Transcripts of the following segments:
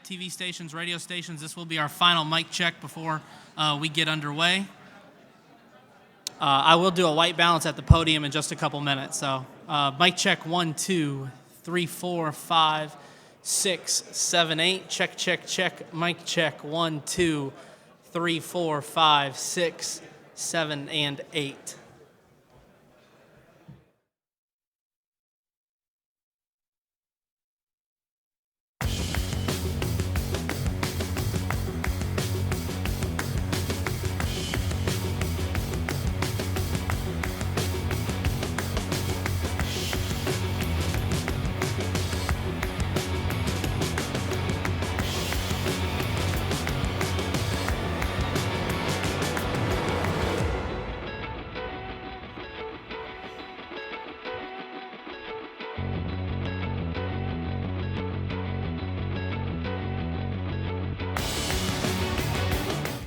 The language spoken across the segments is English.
TV stations, radio stations, this will be our final mic check before we get underway. I will do a white balance at the podium in just a couple minutes. So mic check 1, 2, 3, 4, 5, 6, 7, 8. Check, check, check. Mic check 1, 2, 3, 4, 5, 6, 7, and 8.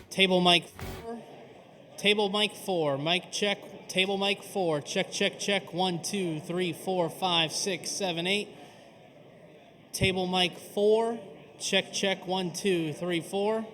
Table mic 4. Table mic 4. Mic check. Table mic 4. Check, check, check. 1, 2, 3, 4, 5, 6, 7, 8. Table mic 4. Check, check. 1, 2, 3, 4.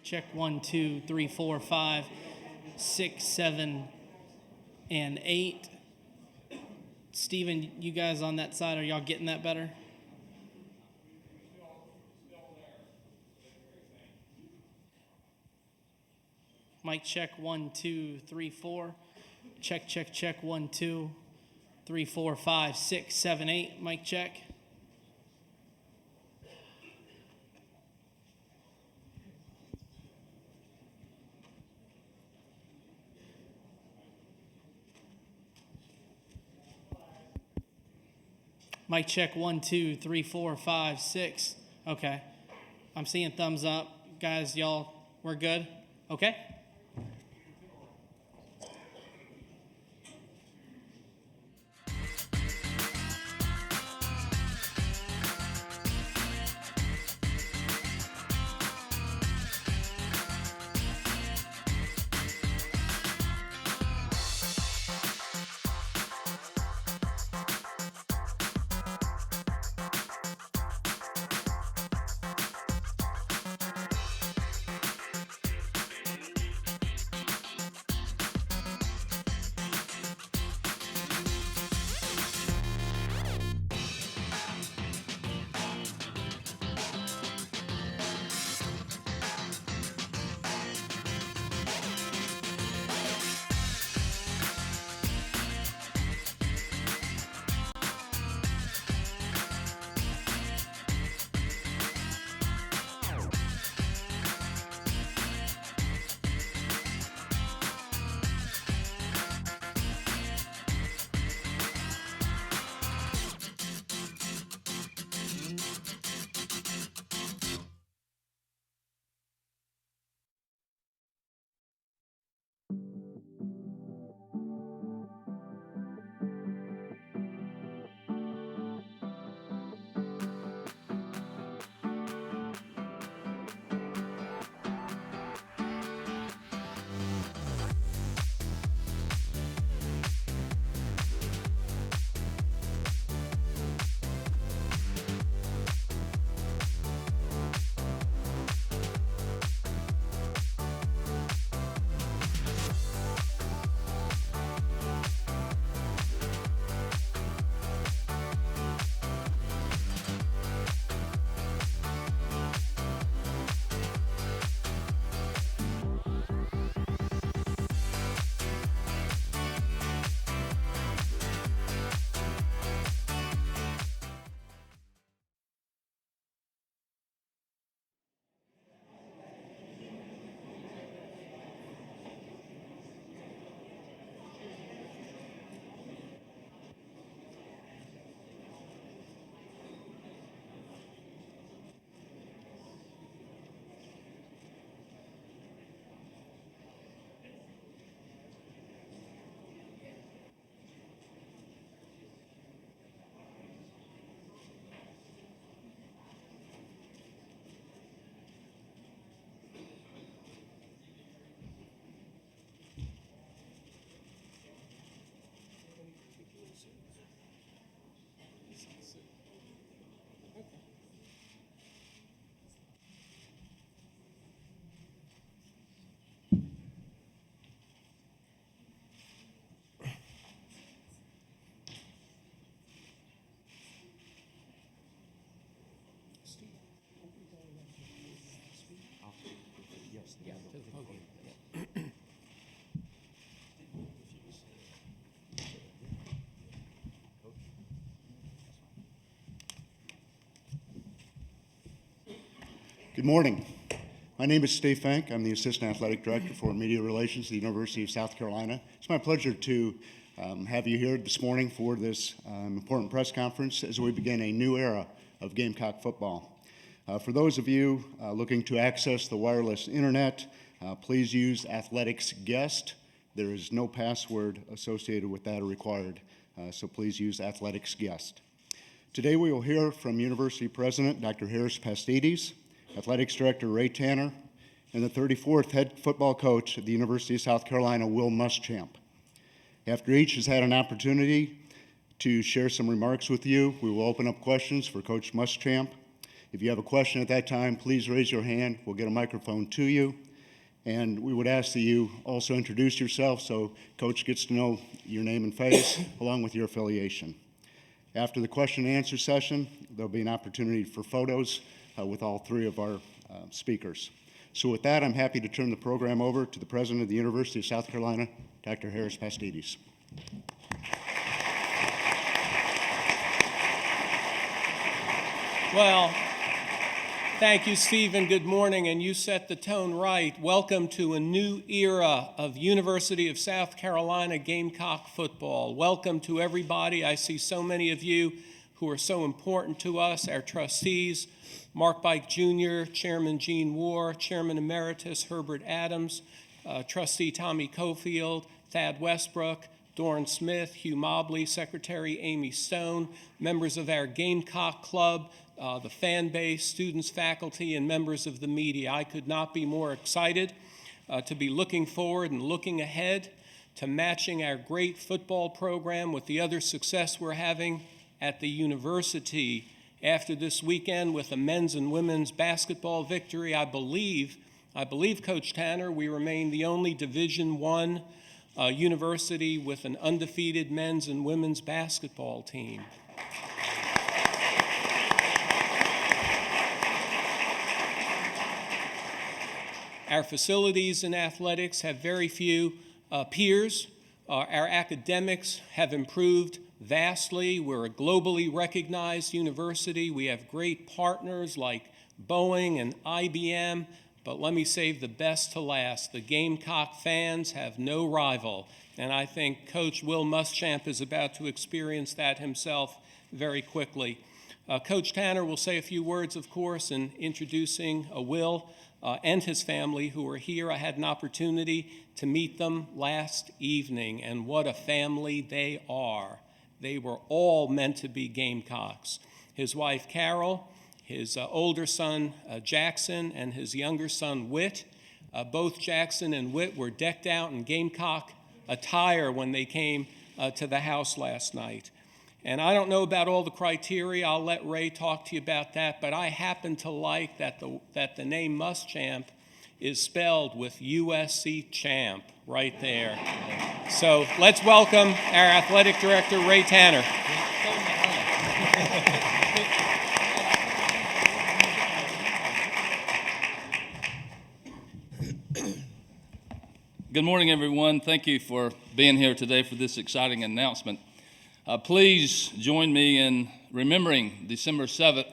Check 1, 2, 3, 4, 5, 6, 7, and 8. Steven, you guys on that side, are y'all getting that better? Mic check 1, 2, 3, 4. Check, check, check 1, 2, 3, 4, 5, 6, 7, 8. Mic check. Mic check 1, 2, 3, 4, 5, 6. Okay. I'm seeing thumbs up. Guys, y'all, we're good? Okay? Good morning. My name is Steve Fank. I'm the Assistant Athletic Director for Media Relations at the University of South Carolina. It's my pleasure to have you here this morning for this important press conference as we begin a new era of Gamecock football. For those of you looking to access the wireless internet, please use Athletics Guest. There is no password associated with that or required, so please use Athletics Guest. Today we will hear from University President Dr. Harris Pastides, Athletics Director Ray Tanner, and the 34th head football coach at the University of South Carolina, Will Muschamp. After each has had an opportunity to share some remarks with you, we will open up questions for Coach Muschamp. If you have a question at that time, please raise your hand. We'll get a microphone to you. And we would ask that you also introduce yourself so Coach gets to know your name and face along with your affiliation. After the question and answer session, there'll be an opportunity for photos with all three of our speakers. So with that, I'm happy to turn the program over to the President of the University of South Carolina, Dr. Harris Pastides. Well, thank you, Stephen. Good morning, and you set the tone right. Welcome to a new era of University of South Carolina Gamecock football. Welcome to everybody. I see so many of you who are so important to us, our trustees, Mark Bike Jr., Chairman Gene Moore, Chairman Emeritus Herbert Adams, Trustee Tommy Cofield, Thad Westbrook, Doran Smith, Hugh Mobley, Secretary Amy Stone, members of our Gamecock Club, the fan base, students, faculty, and members of the media. I could not be more excited to be looking forward and looking ahead to matching our great football program with the other success we're having at the university. After this weekend with a men's and women's basketball victory, I believe, Coach Tanner, we remain the only Division I university with an undefeated men's and women's basketball team. Our facilities in athletics have very few peers. Our academics have improved vastly. We're a globally recognized university. We have great partners like Boeing and IBM, but let me save the best to last. The Gamecock fans have no rival, and I think Coach Will Muschamp is about to experience that himself very quickly. Coach Tanner will say a few words, of course, in introducing Will and his family who are here. I had an opportunity to meet them last evening, and what a family they are. They were all meant to be Gamecocks. His wife, Carol, his older son, Jackson, and his younger son, Whit. Both Jackson and Whit were decked out in Gamecock attire when they came to the house last night. And I don't know about all the criteria. I'll let Ray talk to you about that, but I happen to like that the name Muschamp is spelled with USC champ right there. So let's welcome our athletic director, Ray Tanner. Good morning, everyone. Thank you for being here today for this exciting announcement. Please join me in remembering December 7th,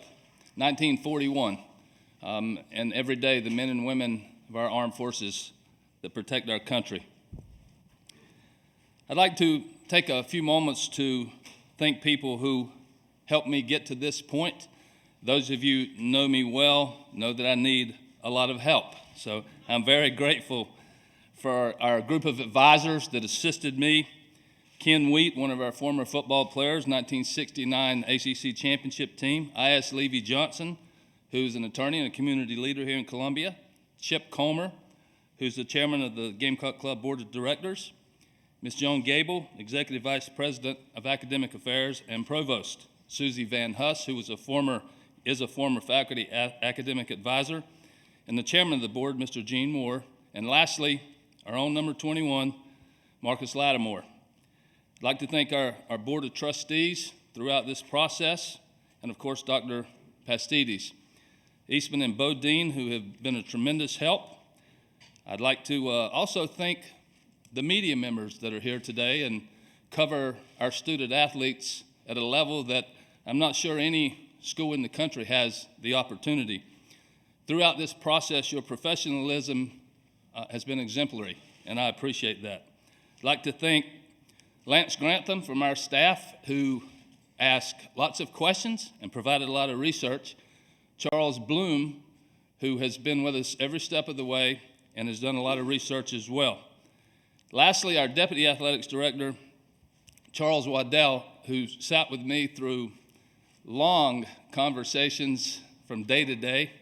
1941, and every day the men and women of our armed forces that protect our country. I'd like to take a few moments to thank people who helped me get to this point. Those of you who know me well know that I need a lot of help. So I'm very grateful for our group of advisors that assisted me. Ken Wheat, one of our former football players, 1969 ACC championship team. I.S. Levy Johnson, who's an attorney and a community leader here in Columbia. Chip Comer, who's the chairman of the Gamecock Club Board of Directors. Ms. Joan Gable, Executive Vice President of Academic Affairs and Provost. Susie Van Huss, who is a former faculty academic advisor. And the chairman of the board, Mr. Gene Moore. And lastly, our own number 21, Marcus Lattimore. I'd like to thank our Board of Trustees throughout this process, and of course, Dr. Pastides. Eastman and Bodine, who have been a tremendous help. I'd like to also thank the media members that are here today and cover our student athletes at a level that I'm not sure any school in the country has the opportunity. Throughout this process, your professionalism has been exemplary, and I appreciate that. I'd like to thank Lance Grantham from our staff, who asked lots of questions and provided a lot of research. Charles Bloom, who has been with us every step of the way and has done a lot of research as well. Lastly, our Deputy Athletics Director, Charles Waddell, who sat with me through long conversations from day to day.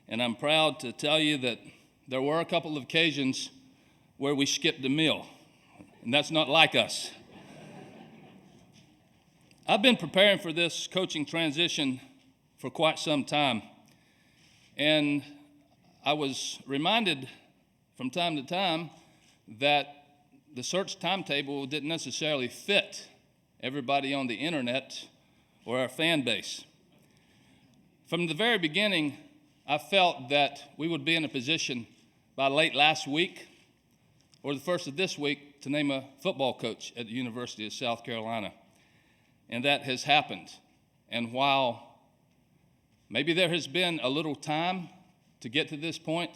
And I'm proud to tell you that there were a couple of occasions where we skipped a meal, and that's not like us. I've been preparing for this coaching transition for quite some time. And I was reminded from time to time that the search timetable didn't necessarily fit everybody on the internet or our fan base. From the very beginning, I felt that we would be in a position by late last week or the first of this week to name a football coach at the University of South Carolina. And that has happened. And while maybe there has been a little time to get to this point,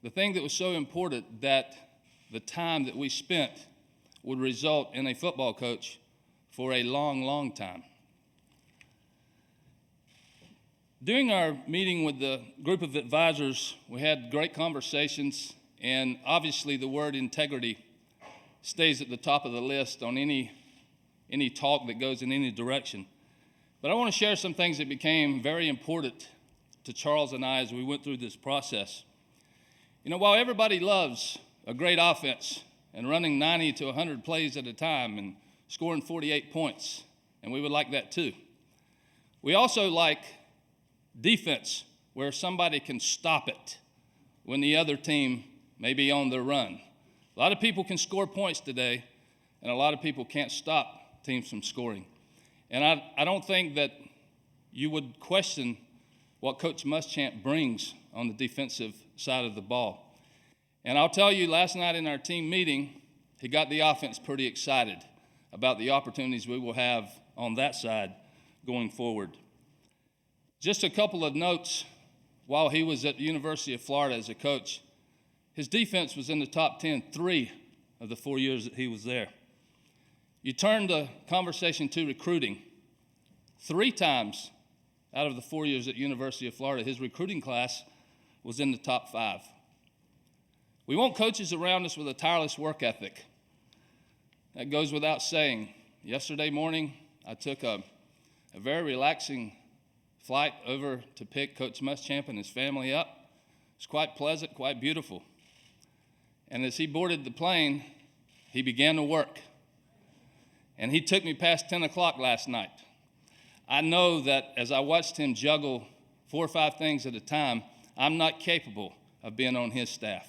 the thing that was so important that the time that we spent would result in a football coach for a long, long time. During our meeting with the group of advisors, we had great conversations, and obviously the word integrity stays at the top of the list on any talk that goes in any direction. But I want to share some things that became very important to Charles and I as we went through this process. You know, while everybody loves a great offense and running 90 to 100 plays at a time and scoring 48 points, and we would like that too, we also like defense where somebody can stop it when the other team may be on the run. A lot of people can score points today, and a lot of people can't stop teams from scoring. And I don't think that you would question what Coach Muschamp brings on the defensive side of the ball. And I'll tell you, last night in our team meeting, he got the offense pretty excited about the opportunities we will have on that side going forward. Just a couple of notes. While he was at the University of Florida as a coach, his defense was in the top 10 3 of the 4 years that he was there. You turn the conversation to recruiting. 3 times out of the 4 years at University of Florida, his recruiting class was in the top 5. We want coaches around us with a tireless work ethic. That goes without saying. Yesterday morning, I took a very relaxing flight over to pick Coach Muschamp and his family up. It was quite pleasant, quite beautiful. And as he boarded the plane, he began to work. And he took me past 10 o'clock last night. I know that as I watched him juggle 4 or 5 things at a time, I'm not capable of being on his staff.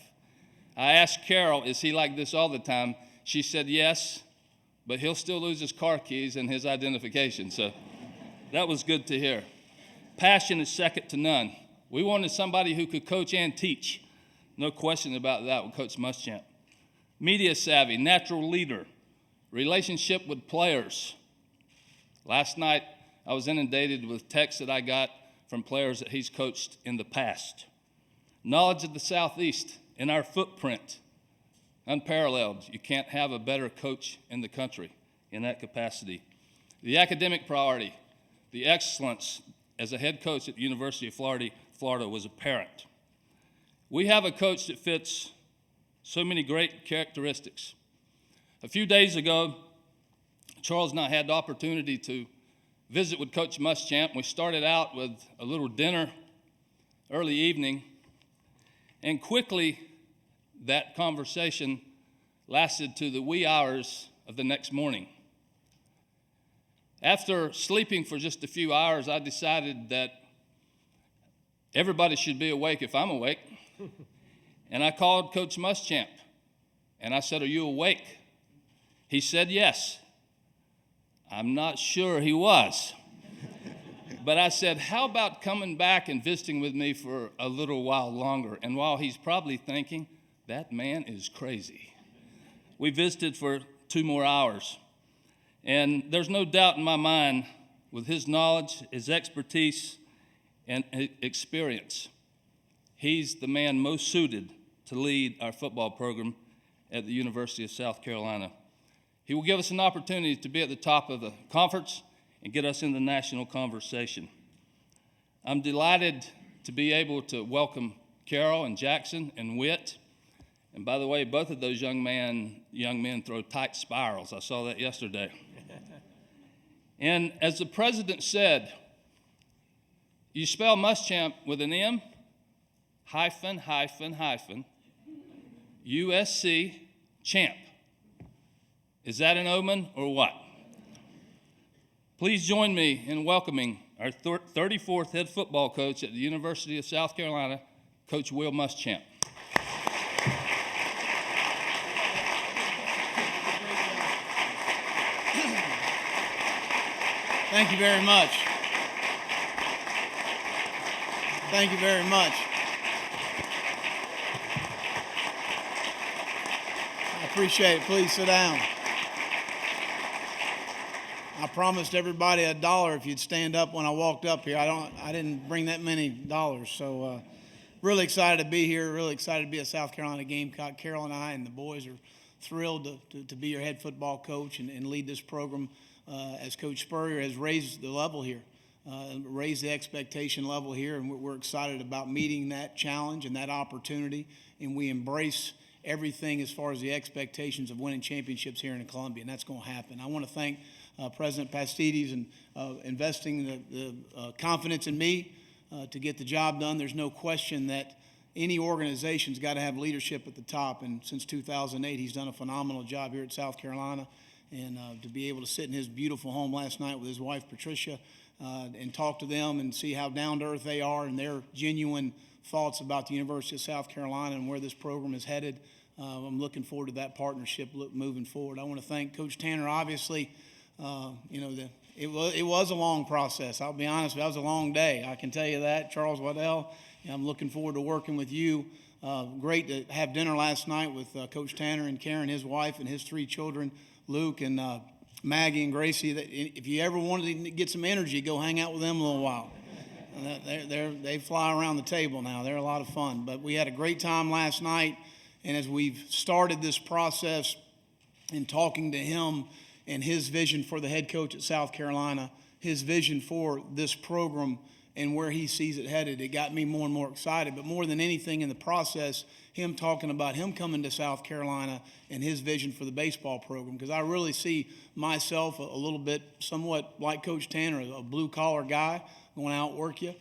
I asked Carol, is he like this all the time? She said yes, but he'll still lose his car keys and his identification. So that was good to hear. Passion is second to none. We wanted somebody who could coach and teach. No question about that with Coach Muschamp. Media savvy, natural leader, relationship with players. Last night, I was inundated with texts that I got from players that he's coached in the past. Knowledge of the Southeast and our footprint, unparalleled. You can't have a better coach in the country in that capacity. The academic priority, the excellence as a head coach at the University of Florida was apparent. We have a coach that fits so many great characteristics. A few days ago, Charles and I had the opportunity to visit with Coach Muschamp. We started out with a little dinner early evening, and quickly that conversation lasted to the wee hours of the next morning. After sleeping for just a few hours, I decided that everybody should be awake if I'm awake. And I called Coach Muschamp, and I said, "Are you awake?" He said yes. I'm not sure he was. But I said, "How about coming back and visiting with me for a little while longer?" And while he's probably thinking, that man is crazy, we visited for 2 more hours. And there's no doubt in my mind, with his knowledge, his expertise, and experience, he's the man most suited to lead our football program at the University of South Carolina. He will give us an opportunity to be at the top of the conference and get us in the national conversation. I'm delighted to be able to welcome Carol and Jackson and Witt. And by the way, both of those young men throw tight spirals. I saw that yesterday. And as the president said, you spell Muschamp with an M, hyphen, hyphen, hyphen, USC, champ. Is that an omen or what? Please join me in welcoming our 34th head football coach at the University of South Carolina, Coach Will Muschamp. Thank you very much. Thank you very much. I appreciate it. Please sit down. I promised everybody $1 if you'd stand up when I walked up here. I didn't bring that many dollars, so really excited to be here. Really excited to be a South Carolina Gamecock. Carol and I and the boys are thrilled to be your head football coach and lead this program as Coach Spurrier has raised the level here, raised the expectation level here, and we're excited about meeting that challenge and that opportunity, and we embrace everything as far as the expectations of winning championships here in Columbia, and that's going to happen. I want to thank President Pastides and investing the confidence in me to get the job done. There's no question that any organization's got to have leadership at the top, and since 2008, he's done a phenomenal job here at South Carolina. And to be able to sit in his beautiful home last night with his wife, Patricia, and talk to them and see how down-to-earth they are and their genuine thoughts about the University of South Carolina and where this program is headed. I'm looking forward to that partnership moving forward. I want to thank Coach Tanner. Obviously, it was a long process. I'll be honest, that was a long day. I can tell you that. Charles Waddell, I'm looking forward to working with you. Great to have dinner last night with Coach Tanner and Karen, his wife, and his 3 children. Luke and Maggie and Gracie. That if you ever wanted to get some energy, go hang out with them a little while. They fly around the table now. They're a lot of fun. But we had a great time last night, and as we've started this process in talking to him and his vision for the head coach at South Carolina, his vision for this program and where he sees it headed, it got me more and more excited. But more than anything in the process, him talking about him coming to South Carolina and his vision for the baseball program, because I really see myself a little bit somewhat like Coach Tanner, a blue-collar guy going out work you,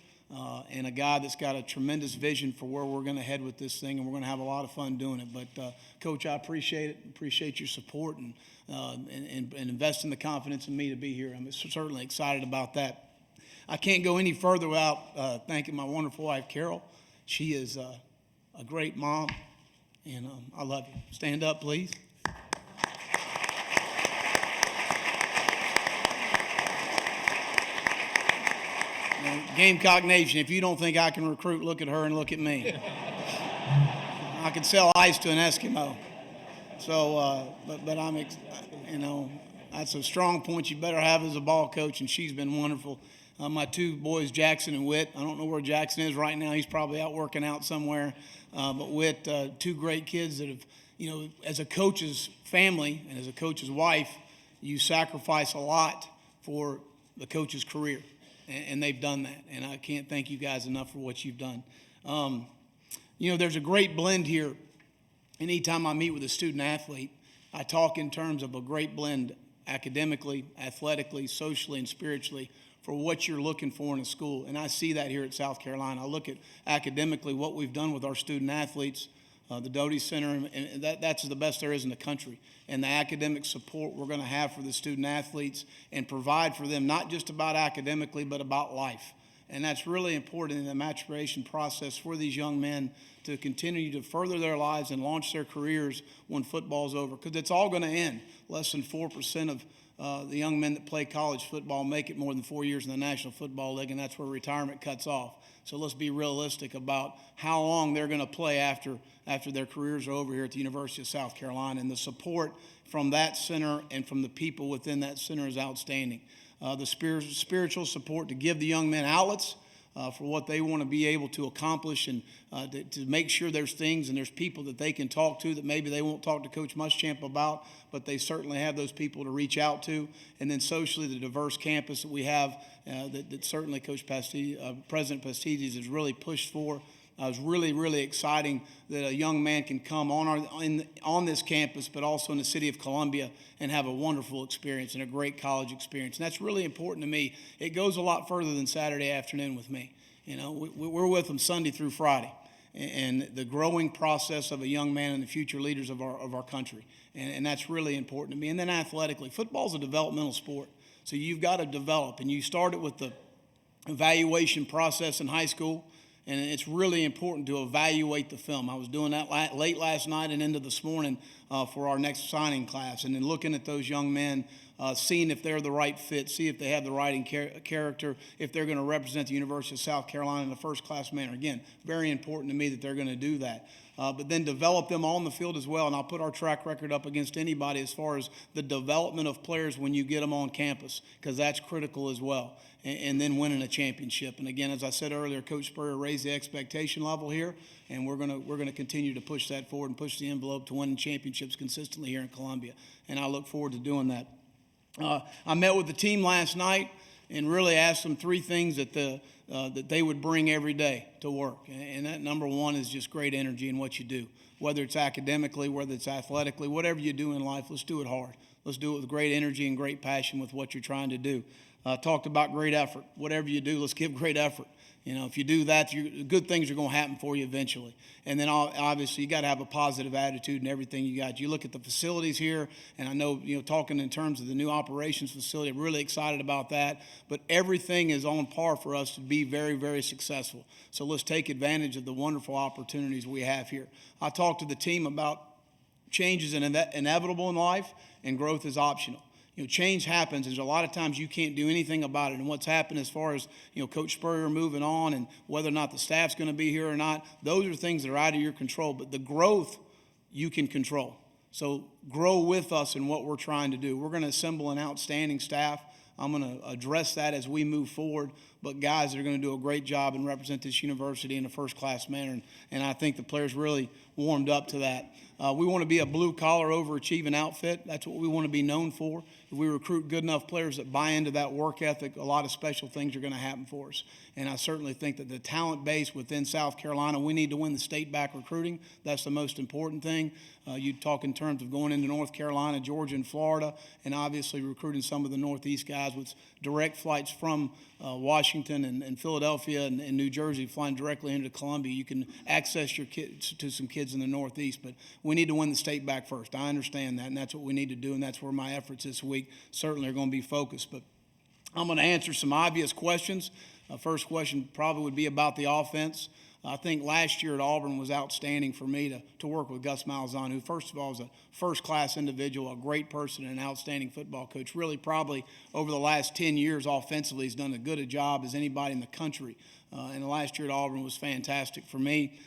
and a guy that's got a tremendous vision for where we're going to head with this thing, and we're going to have a lot of fun doing it. But, Coach, I appreciate it. Appreciate your support and investing the confidence in me to be here. I'm certainly excited about that. I can't go any further without thanking my wonderful wife, Carol. She is a great mom, and I love you. Stand up, please. Gamecock Nation, if you don't think I can recruit, look at her and look at me. I can sell ice to an Eskimo. So, but I'm, that's a strong point you better have as a ball coach, and she's been wonderful. My 2 boys, Jackson and Whit, I don't know where Jackson is right now. He's probably out working out somewhere. But Whit, 2 great kids that have, as a coach's family and as a coach's wife, you sacrifice a lot for the coach's career. And they've done that. And I can't thank you guys enough for what you've done. There's a great blend here. Anytime I meet with a student athlete, I talk in terms of a great blend academically, athletically, socially, and spiritually for what you're looking for in a school. And I see that here at South Carolina. I look at academically what we've done with our student athletes, the Doty Center, and that's the best there is in the country. And the academic support we're going to have for the student athletes and provide for them, not just about academically, but about life. And that's really important in the maturation process for these young men to continue to further their lives and launch their careers when football's over, because it's all going to end. Less than 4% of the young men that play college football make it more than 4 years in the National Football League, and that's where retirement cuts off. So let's be realistic about how long they're going to play after their careers are over here at the University of South Carolina. And the support from that center and from the people within that center is outstanding. The spiritual support to give the young men outlets for what they want to be able to accomplish, and to make sure there's things and there's people that they can talk to that maybe they won't talk to Coach Muschamp about, but they certainly have those people to reach out to. And then socially, the diverse campus that we have that certainly Coach President Pastides has really pushed for. It's really, really exciting that a young man can come on this campus, but also in the city of Columbia, and have a wonderful experience and a great college experience. And that's really important to me. It goes a lot further than Saturday afternoon with me. We're with them Sunday through Friday, and the growing process of a young man and the future leaders of our country. And that's really important to me. And then athletically, football's a developmental sport. So you've got to develop, and you start it with the evaluation process in high school, and it's really important to evaluate the film. I was doing that late last night and into this morning for our next signing class, and then looking at those young men, seeing if they're the right fit, see if they have the right character, if they're going to represent the University of South Carolina in a first-class manner. Again, very important to me that they're going to do that. But then develop them on the field as well, and I'll put our track record up against anybody as far as the development of players when you get them on campus, because that's critical as well, and then winning a championship. And again, as I said earlier, Coach Spurrier raised the expectation level here, and we're gonna continue to push that forward and push the envelope to winning championships consistently here in Columbia, and I look forward to doing that. I met with the team last night and really asked them three things that they would bring every day to work. And that number one is just great energy in what you do, whether it's academically, whether it's athletically, whatever you do in life, let's do it hard. Let's do it with great energy and great passion with what you're trying to do. Talked about great effort. Whatever you do, let's give great effort. You know, if you do that, good things are going to happen for you eventually. And then obviously you got to have a positive attitude in everything you got. You look at the facilities here, and I know, talking in terms of the new operations facility, I'm really excited about that. But everything is on par for us to be very, very successful. So let's take advantage of the wonderful opportunities we have here. I talked to the team about change is inevitable in life, and growth is optional. Change happens. There's a lot of times you can't do anything about it. And what's happened as far as, Coach Spurrier moving on and whether or not the staff's going to be here or not, those are things that are out of your control. But the growth you can control. So grow with us in what we're trying to do. We're going to assemble an outstanding staff. I'm going to address that as we move forward. But guys are going to do a great job and represent this university in a first-class manner. And I think the players really warmed up to that. We want to be a blue-collar, overachieving outfit. That's what we want to be known for. If we recruit good enough players that buy into that work ethic, a lot of special things are going to happen for us. And I certainly think that the talent base within South Carolina, we need to win the state back recruiting. That's the most important thing. You talk in terms of going into North Carolina, Georgia, and Florida, and obviously recruiting some of the Northeast guys with direct flights from Washington and Philadelphia and New Jersey, flying directly into Columbia. You can access your kids to some kids in the Northeast, but we need to win the state back first. I understand that, and that's what we need to do, and that's where my efforts this week certainly are going to be focused. But I'm going to answer some obvious questions. First question probably would be about the offense. I think last year at Auburn was outstanding for me to work with Gus Malzahn, who first of all is a first-class individual, a great person, and an outstanding football coach. Really probably over the last 10 years offensively has done as good a job as anybody in the country. And the last year at Auburn was fantastic for me.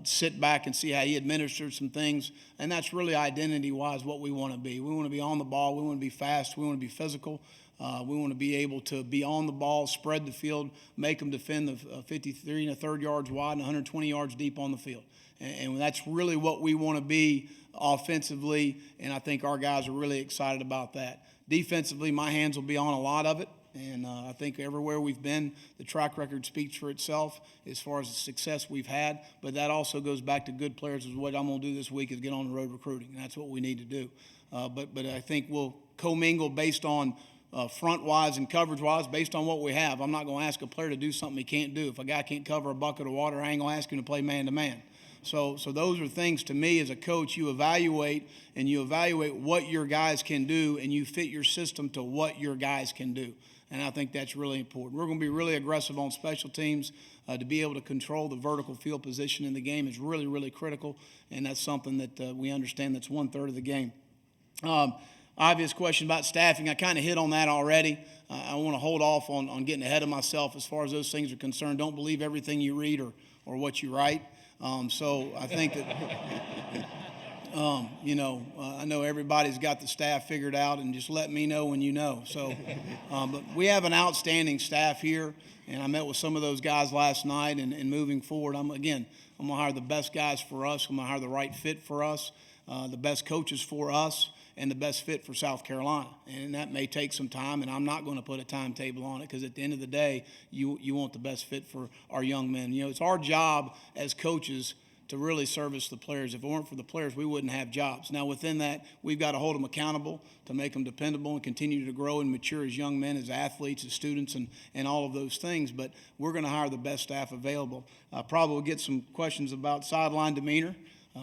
Sit back and see how he administered some things, and that's really identity-wise what we want to be. We want to be on the ball. We want to be fast. We want to be physical. We want to be able to be on the ball, spread the field, make them defend the 53 1/3 yards wide and 120 yards deep on the field. And that's really what we want to be offensively, and I think our guys are really excited about that. Defensively, my hands will be on a lot of it, and I think everywhere we've been, the track record speaks for itself as far as the success we've had, but that also goes back to good players. Is what I'm going to do this week is get on the road recruiting, and that's what we need to do. But I think we'll commingle based on front-wise and coverage-wise based on what we have. I'm not going to ask a player to do something he can't do. If a guy can't cover a bucket of water, I ain't going to ask him to play man-to-man. So those are things, to me, as a coach, you evaluate what your guys can do, and you fit your system to what your guys can do. And I think that's really important. We're going to be really aggressive on special teams. To be able to control the vertical field position in the game is really, really critical, and that's something that we understand that's 1/3 of the game. Obvious question about staffing. I kind of hit on that already. I want to hold off on getting ahead of myself as far as those things are concerned. Don't believe everything you read or what you write. So I think that, I know everybody's got the staff figured out, and just let me know when you know. So, but we have an outstanding staff here, and I met with some of those guys last night, and moving forward, I'm going to hire the best guys for us. I'm going to hire the right fit for us, the best coaches for us, and the best fit for South Carolina. And that may take some time, and I'm not going to put a timetable on it, because at the end of the day, you want the best fit for our young men. It's our job as coaches to really service the players. If it weren't for the players, we wouldn't have jobs. Now, within that, we've got to hold them accountable to make them dependable and continue to grow and mature as young men, as athletes, as students, and all of those things. But we're going to hire the best staff available. Probably will get some questions about sideline demeanor.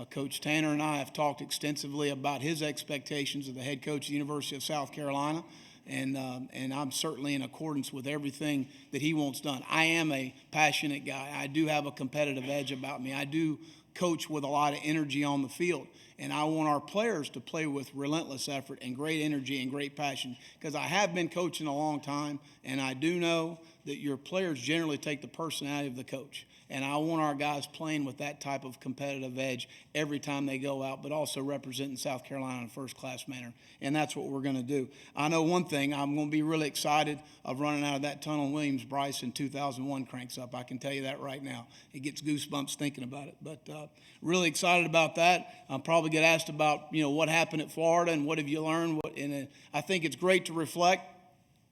Coach Tanner and I have talked extensively about his expectations of the head coach of the University of South Carolina, And I'm certainly in accordance with everything that he wants done. I am a passionate guy. I do have a competitive edge about me. I do coach with a lot of energy on the field. And I want our players to play with relentless effort and great energy and great passion, because I have been coaching a long time, and I do know that your players generally take the personality of the coach. And I want our guys playing with that type of competitive edge every time they go out, but also representing South Carolina in a first-class manner. And that's what we're going to do. I know one thing, I'm going to be really excited of running out of that tunnel in Williams-Brice in 2001 cranks up. I can tell you that right now. It gets goosebumps thinking about it. But really excited about that. I'll probably get asked about, what happened at Florida and what have you learned. And I think it's great to reflect,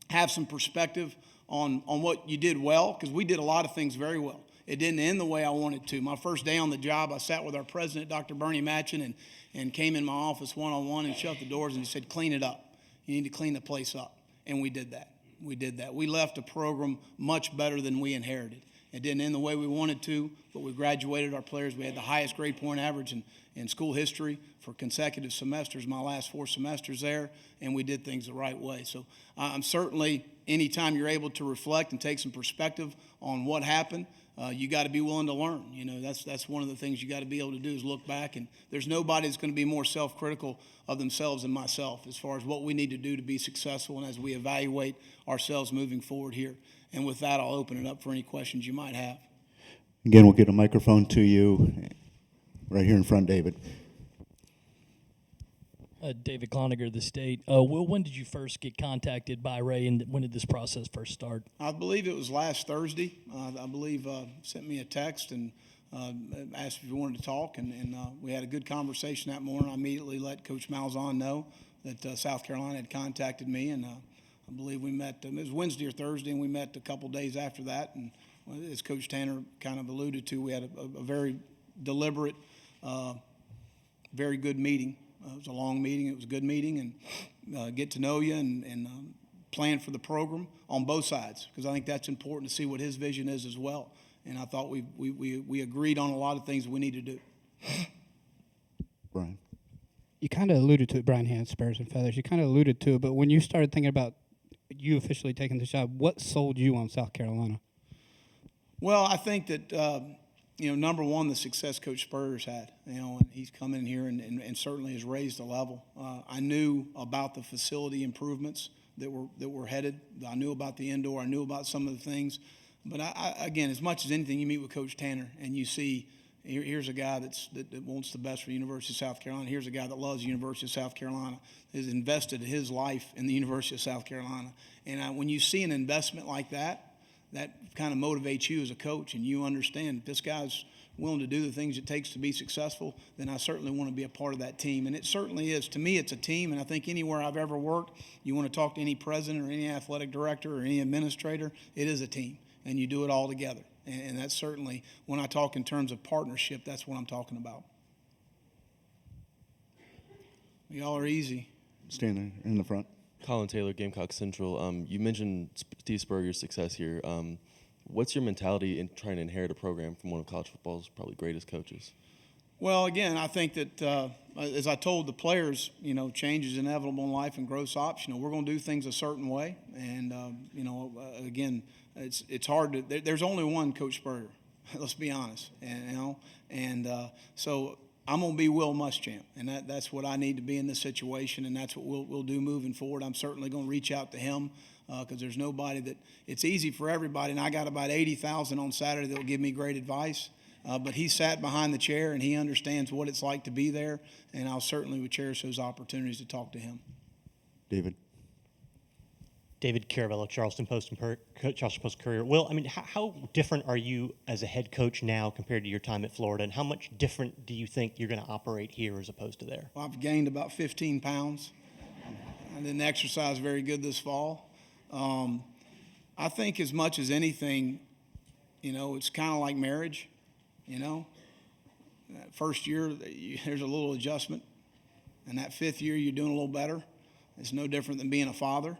have some perspective on what you did well, because we did a lot of things very well. It didn't end the way I wanted to. My first day on the job, I sat with our president, Dr. Bernie Matchin, and came in my office one-on-one and shut the doors, and he said, clean it up. You need to clean the place up. And we did that. We left a program much better than we inherited. It didn't end the way we wanted to, but we graduated our players. We had the highest grade point average in school history for consecutive semesters, my last 4 semesters there, and we did things the right way. So I'm certainly, anytime you're able to reflect and take some perspective on what happened, you got to be willing to learn. That's one of the things you got to be able to do is look back. And there's nobody that's going to be more self-critical of themselves than myself as far as what we need to do to be successful and as we evaluate ourselves moving forward here. And with that, I'll open it up for any questions you might have. Again, we'll get a microphone to you right here in front, David. David Cloniger, the state. Will, when did you first get contacted by Ray, and when did this process first start? I believe it was last Thursday. I believe sent me a text and asked if you wanted to talk, and we had a good conversation that morning. I immediately let Coach Malzahn know that South Carolina had contacted me, and I believe we met, it was Wednesday or Thursday, and we met a couple days after that. And as Coach Tanner kind of alluded to, we had a very deliberate, very good meeting. It was a long meeting. It was a good meeting, and get to know you and plan for the program on both sides, because I think that's important to see what his vision is as well. And I thought we agreed on a lot of things we need to do. Brian. You kind of alluded to it, Brian Hans, Spurs and Feathers. You kind of alluded to it, but when you started thinking about you officially taking the job, what sold you on South Carolina? Well, I think that number one, the success Coach Spurs had. And he's come in here and certainly has raised the level. I knew about the facility improvements that were headed. I knew about the indoor. I knew about some of the things. But I again, as much as anything, you meet with Coach Tanner and you see, here's a guy that wants the best for the University of South Carolina. Here's a guy that loves the University of South Carolina, has invested his life in the University of South Carolina. And when you see an investment like that, that kind of motivates you as a coach, and you understand this guy's willing to do the things it takes to be successful, then I certainly want to be a part of that team. And it certainly is. To me, it's a team, and I think anywhere I've ever worked, you want to talk to any president or any athletic director or any administrator, it is a team, and you do it all together. And that's certainly, when I talk in terms of partnership, that's what I'm talking about. Y'all are easy. Stand there in the front. Colin Taylor, Gamecock Central. You mentioned Steve Spurrier's success here. What's your mentality in trying to inherit a program from one of college football's probably greatest coaches? Well, again, I think that as I told the players, change is inevitable in life and growth's optional. We're going to do things a certain way, and again, it's hard to. There's only one Coach Spurrier. Let's be honest, so I'm going to be Will Muschamp, and that's what I need to be in this situation, and that's what we'll do moving forward. I'm certainly going to reach out to him because there's nobody that – it's easy for everybody, and I got about 80,000 on Saturday that will give me great advice. But he sat behind the chair, and he understands what it's like to be there, and I'll certainly would cherish those opportunities to talk to him. David. David Caravello, Charleston Post Courier. Will, I mean, how different are you as a head coach now compared to your time at Florida, and how much different do you think you're going to operate here as opposed to there? Well, I've gained about 15 pounds. I didn't exercise very good this fall. I think as much as anything, it's kind of like marriage. That first year, there's a little adjustment, and that fifth year, you're doing a little better. It's no different than being a father.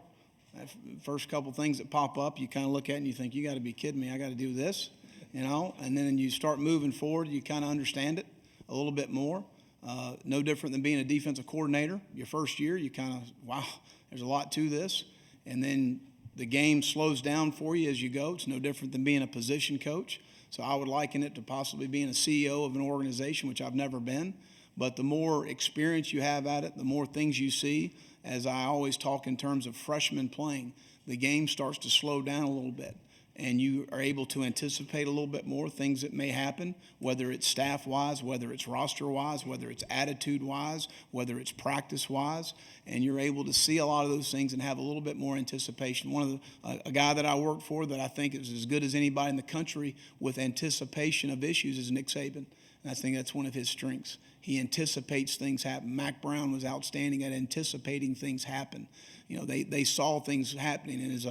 That first couple things that pop up, you kind of look at it and you think, you got to be kidding me. I got to do this, and then you start moving forward. You kind of understand it a little bit more. No different than being a defensive coordinator. Your first year, you kind of, wow, there's a lot to this. and then the game slows down for you as you go. It's no different than being a position coach. So I would liken it to possibly being a CEO of an organization, which I've never been. But the more experience you have at it, the more things you see. As I always talk in terms of freshmen playing, the game starts to slow down a little bit, and you are able to anticipate a little bit more things that may happen, whether it's staff-wise, whether it's roster-wise, whether it's attitude-wise, whether it's practice-wise, and you're able to see a lot of those things and have a little bit more anticipation. A guy that I worked for that I think is as good as anybody in the country with anticipation of issues is Nick Saban, and I think that's one of his strengths. He anticipates things happen. Mac Brown was outstanding at anticipating things happen. You know, they saw things happening, and as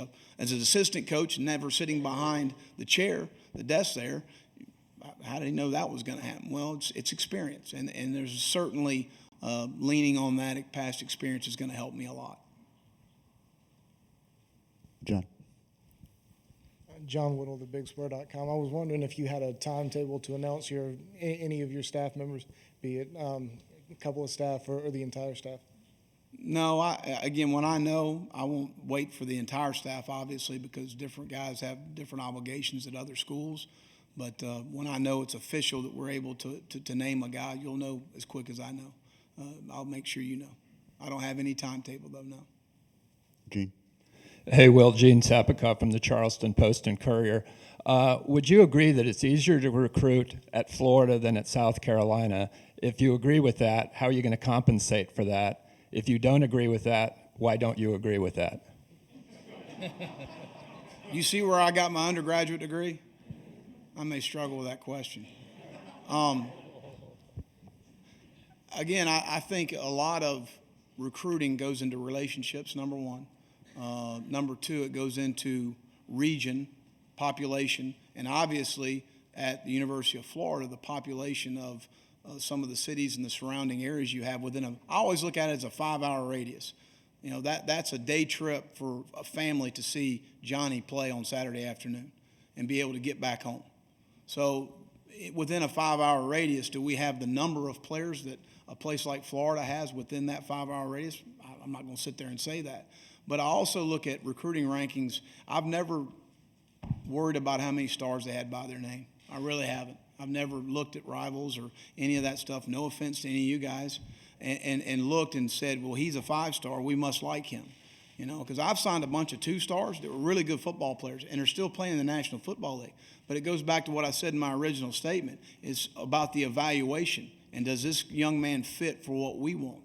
an assistant coach, never sitting behind the chair, the desk there, how did he know that was going to happen? Well, it's experience, and there's certainly leaning on that past experience is going to help me a lot. John. John Whittle, thebigspur.com. I was wondering if you had a timetable to announce any of your staff members, be it a couple of staff or the entire staff. No, again, when I know, I won't wait for the entire staff, obviously, because different guys have different obligations at other schools. But when I know it's official that we're able to name a guy, you'll know as quick as I know. I'll make sure you know. I don't have any timetable, though, no. Gene. Hey, Will, Gene Sapica from the Charleston Post and Courier. Would you agree that it's easier to recruit at Florida than at South Carolina? If you agree with that, how are you going to compensate for that? If you don't agree with that, why don't you agree with that? You see where I got my undergraduate degree? I may struggle with that question. Again, I think a lot of recruiting goes into relationships, number one. Number two, it goes into region, population, and obviously at the University of Florida, the population of some of the cities and the surrounding areas you have within I always look at it as a 5-hour radius. You know, that's a day trip for a family to see Johnny play on Saturday afternoon and be able to get back home. So within a 5-hour radius, do we have the number of players that a place like Florida has within that 5-hour radius? I'm not going to sit there and say that. But I also look at recruiting rankings. I've never worried about how many stars they had by their name. I really haven't. I've never looked at rivals or any of that stuff. No offense to any of you guys. And looked and said, well, he's a 5-star. We must like him. You know, because I've signed a bunch of 2-stars that were really good football players and are still playing in the National Football League. But it goes back to what I said in my original statement. It's about the evaluation. And does this young man fit for what we want?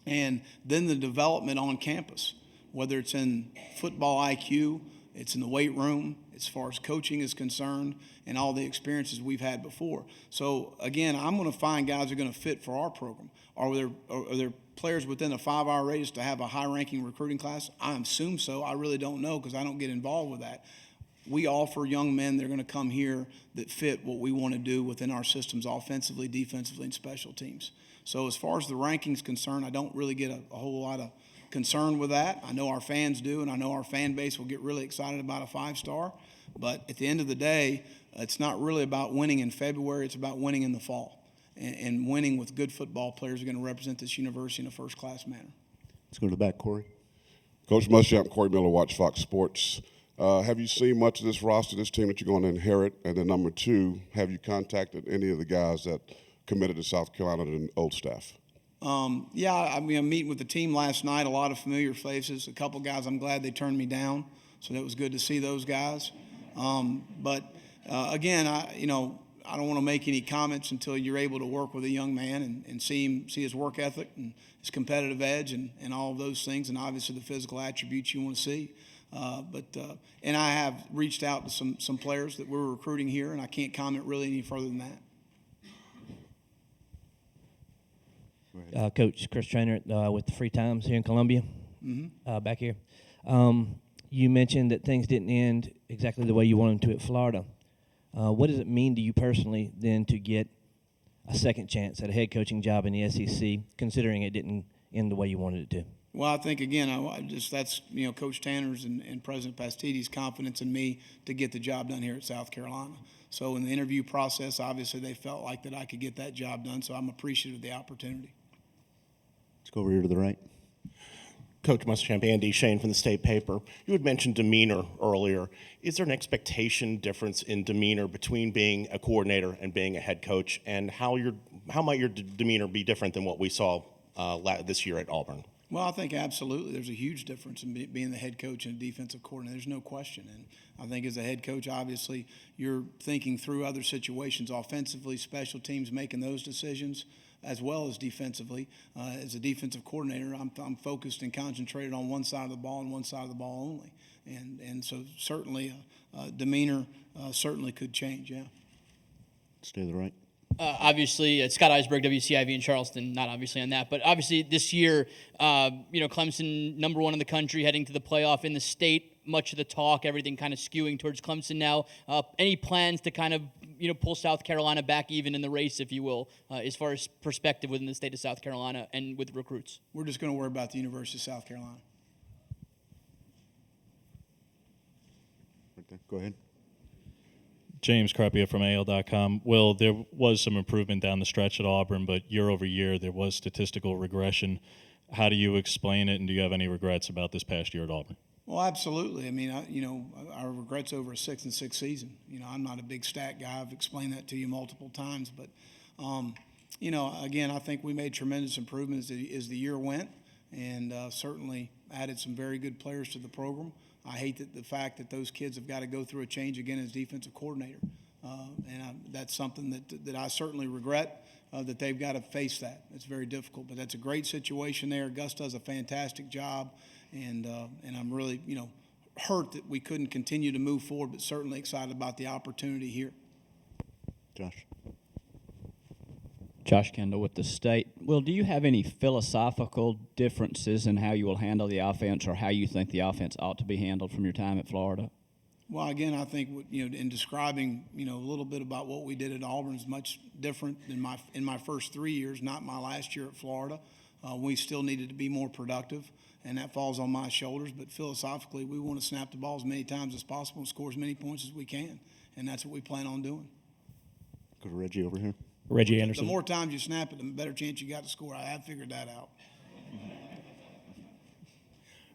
And then the development on campus, whether it's in football IQ, it's in the weight room, as far as coaching is concerned, and all the experiences we've had before. So, again, I'm going to find guys who are going to fit for our program. Are there players within a 5-hour radius to have a high-ranking recruiting class? I assume so. I really don't know because I don't get involved with that. We offer young men that are going to come here that fit what we want to do within our systems offensively, defensively, and special teams. So as far as the rankings concerned, I don't really get a whole lot of concern with that. I know our fans do, and I know our fan base will get really excited about a 5-star. But at the end of the day, it's not really about winning in February. It's about winning in the fall and winning with good football players who are going to represent this university in a first-class manner. Let's go to the back, Corey. Coach Muschamp, Corey Miller, Watch Fox Sports. Have you seen much of this roster, this team that you're going to inherit? And then number two, have you contacted any of the guys that committed to South Carolina and old staff? Yeah, I'm meeting with the team last night, a lot of familiar faces, a couple guys I'm glad they turned me down, so that was good to see those guys. Again, I don't want to make any comments until you're able to work with a young man and see his work ethic and his competitive edge and all of those things, and obviously the physical attributes you want to see. And I have reached out to some players that we're recruiting here, and I can't comment really any further than that. Coach Chris Trainer with the Free Times here in Columbia, back here. You mentioned that things didn't end exactly the way you wanted them to at Florida. What does it mean to you personally then to get a second chance at a head coaching job in the SEC, considering it didn't end the way you wanted it to? Well, I think, again, that's Coach Tanner's and President Pastidi's confidence in me to get the job done here at South Carolina. So in the interview process, obviously they felt like that I could get that job done, so I'm appreciative of the opportunity. Let's go over here to the right. Coach Muschamp, Andy Shane from the State Paper. You had mentioned demeanor earlier. Is there an expectation difference in demeanor between being a coordinator and being a head coach, and how might your demeanor be different than what we saw this year at Auburn? Well, I think absolutely there's a huge difference in being the head coach and a defensive coordinator. There's no question. And I think as a head coach, obviously, you're thinking through other situations, offensively, special teams, making those decisions, as well as defensively. As a defensive coordinator, I'm focused and concentrated on one side of the ball and one side of the ball only. And so certainly demeanor certainly could change, yeah. Stay to the right. Obviously, Scott Eisberg, WCIV in Charleston, not obviously on that, but obviously this year, Clemson, #1 in the country, heading to the playoff in the state, much of the talk, everything kind of skewing towards Clemson now. Any plans to kind of, pull South Carolina back even in the race, if you will, as far as perspective within the state of South Carolina and with recruits? We're just going to worry about the University of South Carolina. Right there. Go ahead. James Carpia from AL.com. Will, there was some improvement down the stretch at Auburn, but year over year there was statistical regression. How do you explain it, and do you have any regrets about this past year at Auburn? Well, absolutely. I mean, our regrets over a 6-6 season. I'm not a big stat guy. I've explained that to you multiple times. But, again, I think we made tremendous improvements as the year went, and certainly added some very good players to the program. I hate the fact that those kids have got to go through a change again as defensive coordinator. That's something that I certainly regret, that they've got to face that. It's very difficult, but that's a great situation there. Gus does a fantastic job, and I'm really, hurt that we couldn't continue to move forward, but certainly excited about the opportunity here. Josh. Josh Kendall with the State. Will, do you have any philosophical differences in how you will handle the offense, or how you think the offense ought to be handled from your time at Florida? Well, again, I think in describing a little bit about what we did at Auburn is much different than in my first 3 years, not my last year at Florida. We still needed to be more productive, and that falls on my shoulders. But philosophically, we want to snap the ball as many times as possible and score as many points as we can, and that's what we plan on doing. Go to Reggie over here. Reggie Anderson. The more times you snap it, the better chance you got to score. I have figured that out.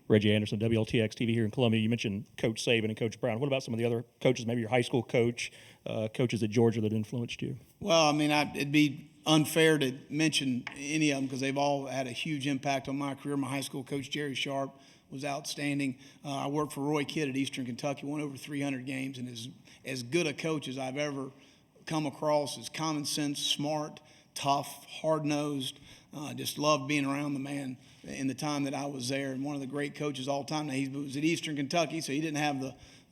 Reggie Anderson, WLTX TV here in Columbia. You mentioned Coach Saban and Coach Brown. What about some of the other coaches, maybe your high school coach, coaches at Georgia that influenced you? Well, I mean, it'd be unfair to mention any of them because they've all had a huge impact on my career. My high school coach, Jerry Sharp, was outstanding. I worked for Roy Kidd at Eastern Kentucky, won over 300 games, and is as good a coach as I've ever come across. Is common sense, smart, tough, hard-nosed. Just loved being around the man in the time that I was there, and one of the great coaches all time. Now, he was at Eastern Kentucky, so he didn't have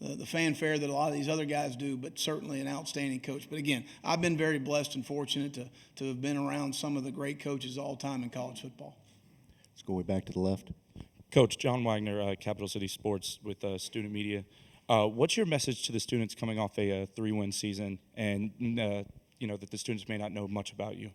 the fanfare that a lot of these other guys do, but certainly an outstanding coach. But again, I've been very blessed and fortunate to have been around some of the great coaches all time in college football. Let's go way back to the left. Coach John Wagner, Capital City Sports with Student Media. What's your message to the students coming off a 3-win season, and that the students may not know much about you?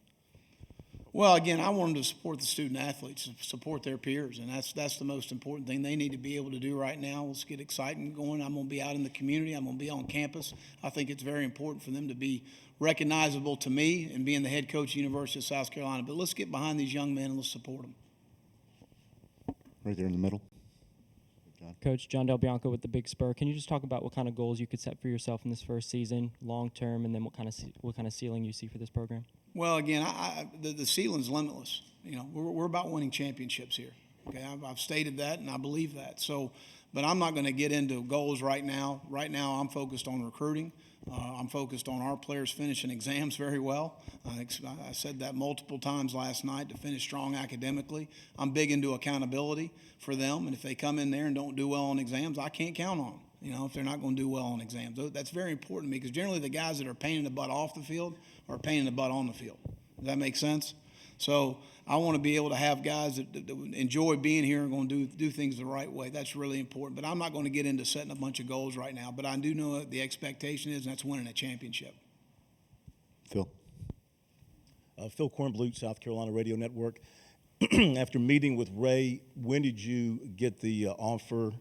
Well, again, I want them to support the student athletes, support their peers, and that's the most important thing they need to be able to do right now. Let's get exciting going. I'm going to be out in the community. I'm going to be on campus. I think it's very important for them to be recognizable to me and being the head coach of the University of South Carolina. But let's get behind these young men and let's support them. Right there in the middle. Coach John Del Bianco with the Big Spur. Can you just talk about what kind of goals you could set for yourself in this first season, long term, and then what kind of ceiling you see for this program? Well, again, the ceiling's limitless. We're about winning championships here. Okay, I've stated that, and I believe that. So, but I'm not going to get into goals right now. Right now, I'm focused on recruiting. I'm focused on our players finishing exams very well. I said that multiple times last night, to finish strong academically. I'm big into accountability for them, and if they come in there and don't do well on exams, I can't count on them. If they're not going to do well on exams. That's very important to me because generally the guys that are pain in the butt off the field are a pain in the butt on the field. Does that make sense? So I want to be able to have guys that enjoy being here and going to do things the right way. That's really important. But I'm not going to get into setting a bunch of goals right now. But I do know what the expectation is, and that's winning a championship. Phil. Phil Kornblut, South Carolina Radio Network. After meeting with Ray, when did you get the offer?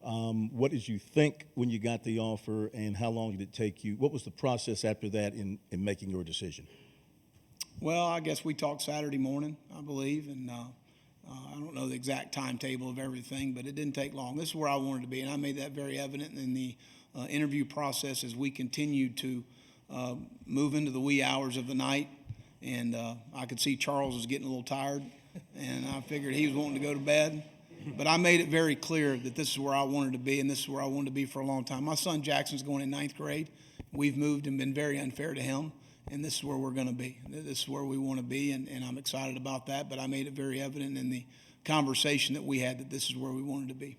What did you think when you got the offer, and how long did it take you? What was the process after that in making your decision? Well, I guess we talked Saturday morning, I believe, and I don't know the exact timetable of everything, but it didn't take long. This is where I wanted to be, and I made that very evident in the interview process as we continued to move into the wee hours of the night. And I could see Charles was getting a little tired, and I figured he was wanting to go to bed. But I made it very clear that this is where I wanted to be, and this is where I wanted to be for a long time. My son Jackson's going in 9th grade. We've moved and been very unfair to him, and this is where we're going to be. This is where we want to be, and I'm excited about that. But I made it very evident in the conversation that we had that this is where we wanted to be.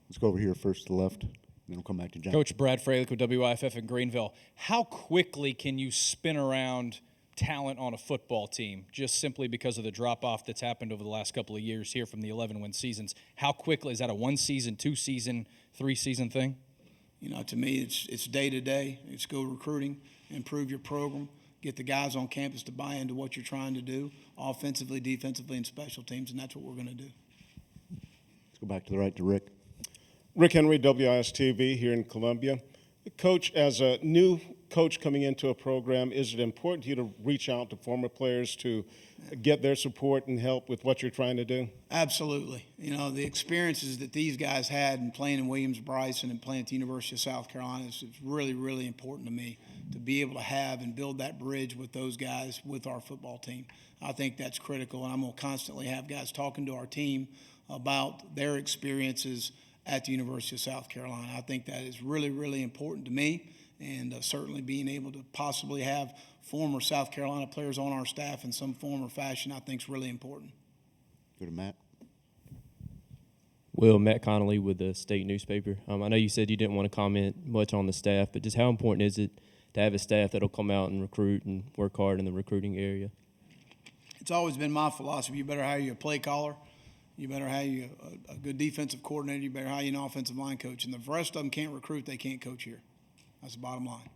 Let's go over here first to the left, and then we'll come back to John. Coach Brad Freilich with WIFF in Greenville. How quickly can you spin around talent on a football team just simply because of the drop-off that's happened over the last couple of years here from the 11-win seasons? How quickly? Is that a 1-season, 2-season, 3-season thing? You know, to me, it's day-to-day. It's go recruiting, improve your program, get the guys on campus to buy into what you're trying to do, offensively, defensively, and special teams, and that's what we're going to do. Let's go back to the right to Rick. Rick Henry, WIS-TV here in Columbia. Coach, as a new coach coming into a program, is it important to you to reach out to former players to get their support and help with what you're trying to do? Absolutely. You know, the experiences that these guys had in playing in Williams-Bryson and playing at the University of South Carolina is really, really important to me to be able to have and build that bridge with those guys with our football team. I think that's critical, and I'm going to constantly have guys talking to our team about their experiences at the University of South Carolina. I think that is really, really important to me, and certainly being able to possibly have former South Carolina players on our staff in some form or fashion I think is really important. Go to Matt. Will, Matt Connolly with the state newspaper. I know you said you didn't want to comment much on the staff, but just how important is it to have a staff that'll come out and recruit and work hard in the recruiting area? It's always been my philosophy. You better hire you a play caller. You better have you a good defensive coordinator. You better have you an offensive line coach. And the rest of them can't recruit, they can't coach here. That's the bottom line.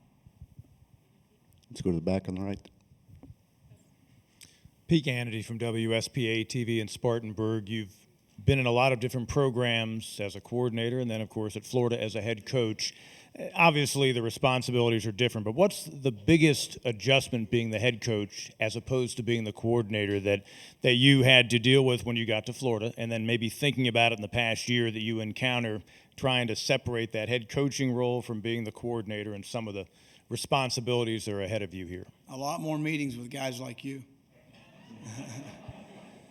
Let's go to the back on the right. Pete Hannity from WSPA TV in Spartanburg. You've been in a lot of different programs as a coordinator and then, of course, at Florida as a head coach. Obviously, the responsibilities are different, but what's the biggest adjustment being the head coach as opposed to being the coordinator that you had to deal with when you got to Florida, and then maybe thinking about it in the past year that you encounter trying to separate that head coaching role from being the coordinator and some of the responsibilities that are ahead of you here? A lot more meetings with guys like you.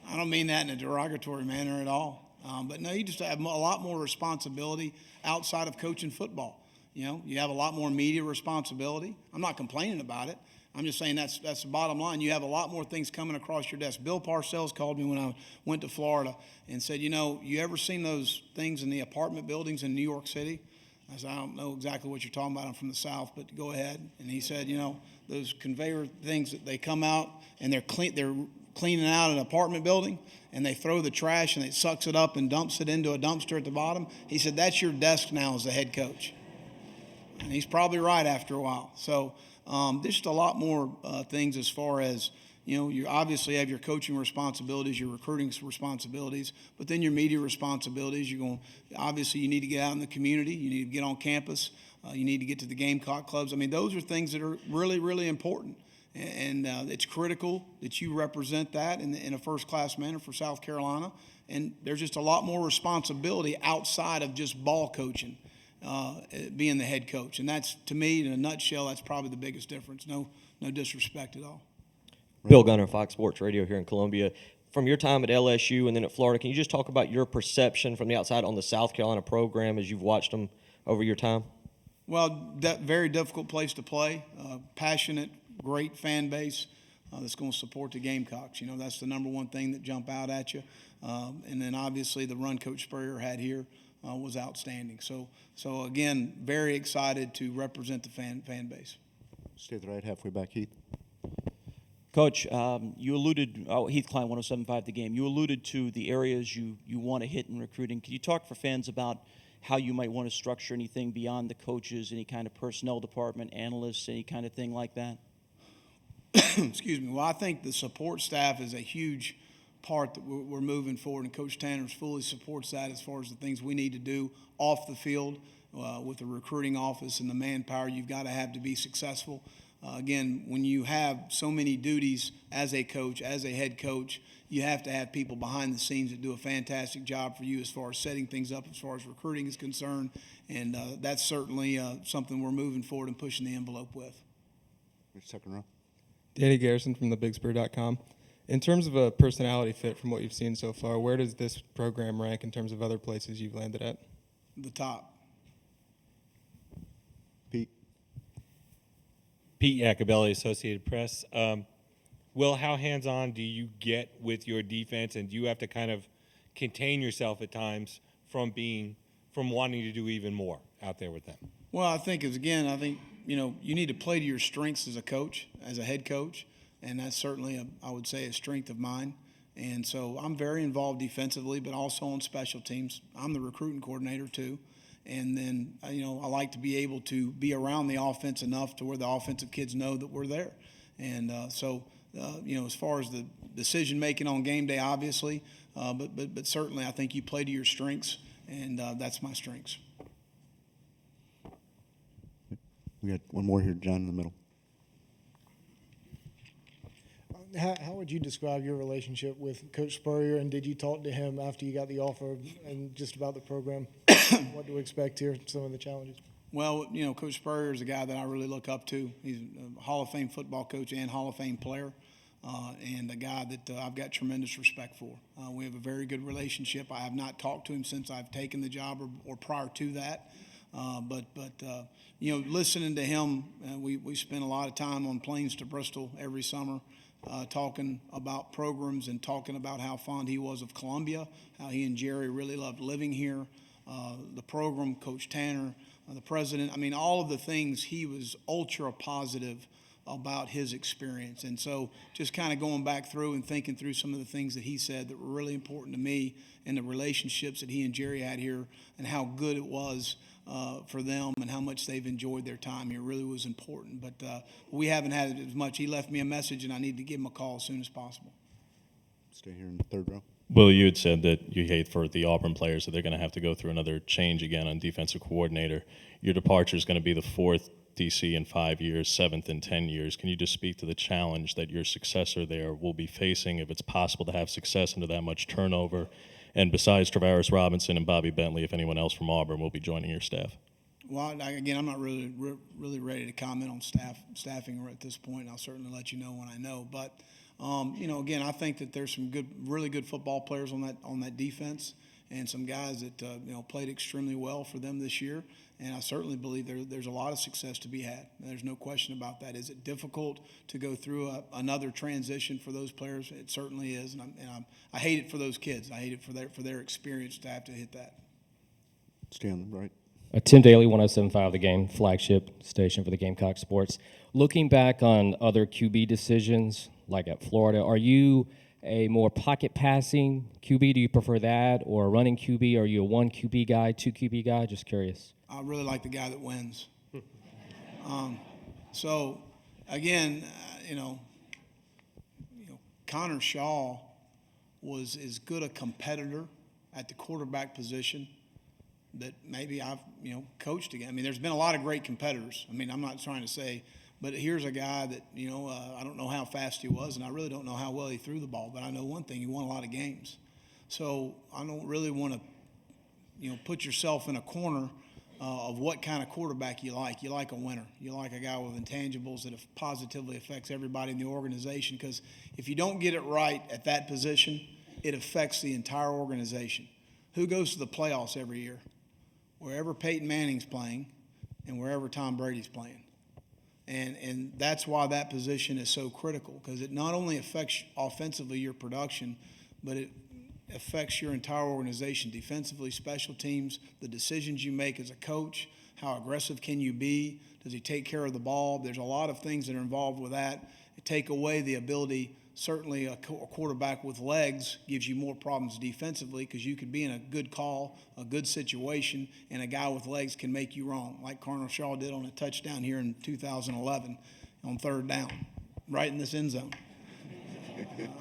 I don't mean that in a derogatory manner at all. But no, you just have a lot more responsibility outside of coaching football. You know, you have a lot more media responsibility. I'm not complaining about it. I'm just saying that's the bottom line. You have a lot more things coming across your desk. Bill Parcells called me when I went to Florida and said, you know, you ever seen those things in the apartment buildings in New York City? I said, I don't know exactly what you're talking about. I'm from the South, but go ahead. And he said, you know, those conveyor things that they come out and they're cleaning out an apartment building and they throw the trash and it sucks it up and dumps it into a dumpster at the bottom. He said, that's your desk now as the head coach. And he's probably right after a while. So there's just a lot more things as far as, you know, you obviously have your coaching responsibilities, your recruiting responsibilities, but then your media responsibilities. Obviously you need to get out in the community. You need to get on campus. You need to get to the Gamecock clubs. I mean, those are things that are really, really important. And it's critical that you represent that in a first-class manner for South Carolina. And there's just a lot more responsibility outside of just ball coaching. Being the head coach. And that's, to me, in a nutshell, that's probably the biggest difference. No disrespect at all. Bill Gunner, Fox Sports Radio here in Columbia. From your time at LSU and then at Florida, can you just talk about your perception from the outside on the South Carolina program as you've watched them over your time? Well, that very difficult place to play. Passionate, great fan base that's going to support the Gamecocks. You know, that's the number one thing that jump out at you. And then obviously the run Coach Spurrier had here was outstanding. So again, very excited to represent the fan base. Stay at the right, halfway back, Heath. Coach, you alluded, Heath Klein, 107.5 The Game, you alluded to the areas you want to hit in recruiting. Can you talk for fans about how you might want to structure anything beyond the coaches, any kind of personnel department, analysts, any kind of thing like that? Excuse me. Well, I think the support staff is a huge part that we're moving forward, and Coach Tanners fully supports that as far as the things we need to do off the field with the recruiting office and the manpower you've got to have to be successful. Again, when you have so many duties as a coach, as a head coach, you have to have people behind the scenes that do a fantastic job for you as far as setting things up, as far as recruiting is concerned. And that's certainly something we're moving forward and pushing the envelope with. Second row. Danny Garrison from theBigSpur.com. In terms of a personality fit from what you've seen so far, where does this program rank in terms of other places you've landed at? The top. Pete. Pete Iacobelli, Associated Press. Will, how hands-on do you get with your defense, and do you have to kind of contain yourself at times from wanting to do even more out there with them? Well, I think you need to play to your strengths as a coach, as a head coach, and that's certainly, I would say, a strength of mine. And so I'm very involved defensively, but also on special teams. I'm the recruiting coordinator too. And then, I like to be able to be around the offense enough to where the offensive kids know that we're there. And as far as the decision making on game day, obviously, but certainly I think you play to your strengths, and that's my strengths. We got one more here, John, in the middle. How would you describe your relationship with Coach Spurrier, and did you talk to him after you got the offer and just about the program, what to expect here, some of the challenges? Well, Coach Spurrier is a guy that I really look up to. He's a Hall of Fame football coach and Hall of Fame player, and a guy that I've got tremendous respect for. We have a very good relationship. I have not talked to him since I've taken the job or prior to that. But listening to him, we spent a lot of time on planes to Bristol every summer, talking about programs and talking about how fond he was of Columbia, how he and Jerry really loved living here, the program, Coach Tanner, the president. I mean, all of the things, he was ultra positive about his experience. And so just kind of going back through and thinking through some of the things that he said that were really important to me and the relationships that he and Jerry had here and how good it was for them and how much they've enjoyed their time here really was important. But we haven't had it as much. He left me a message, and I need to give him a call as soon as possible. Stay here in the third row. Will, you had said that you hate for the Auburn players that they're going to have to go through another change again on defensive coordinator. Your departure is going to be the fourth DC in 5 years, seventh in 10 years. Can you just speak to the challenge that your successor there will be facing if it's possible to have success under that much turnover? And besides Travaris Robinson and Bobby Bentley, if anyone else from Auburn will be joining your staff? Well, again, I'm not really ready to comment on staffing at this point. I'll certainly let you know when I know. But again, I think that there's some really good football players on that defense, and some guys that played extremely well for them this year. And I certainly believe there's a lot of success to be had. There's no question about that. Is it difficult to go through another transition for those players? It certainly is, and I hate it for those kids. I hate it for their experience to have to hit that. Stay on the right. Tim Daly, 107.5 The Game, flagship station for the Gamecock Sports. Looking back on other QB decisions, like at Florida, are you a more pocket passing QB? Do you prefer that, or a running QB? Are you a one QB guy, two QB guy? Just curious. I really like the guy that wins. So, again, Connor Shaw was as good a competitor at the quarterback position that maybe I've coached again. I mean, there's been a lot of great competitors. I mean, I'm not trying to say, but here's a guy that I don't know how fast he was, and I really don't know how well he threw the ball. But I know one thing: he won a lot of games. So I don't really want to put yourself in a corner of what kind of quarterback you like. You like a winner. You like a guy with intangibles that positively affects everybody in the organization, because if you don't get it right at that position, it affects the entire organization. Who goes to the playoffs every year? Wherever Peyton Manning's playing and wherever Tom Brady's playing. And that's why that position is so critical, because it not only affects offensively your production, but it affects your entire organization, defensively, special teams, the decisions you make as a coach, how aggressive can you be, does he take care of the ball? There's a lot of things that are involved with that. Take away the ability, certainly a quarterback with legs gives you more problems defensively, because you could be in a good call, a good situation, and a guy with legs can make you wrong, like Connor Shaw did on a touchdown here in 2011 on third down, right in this end zone.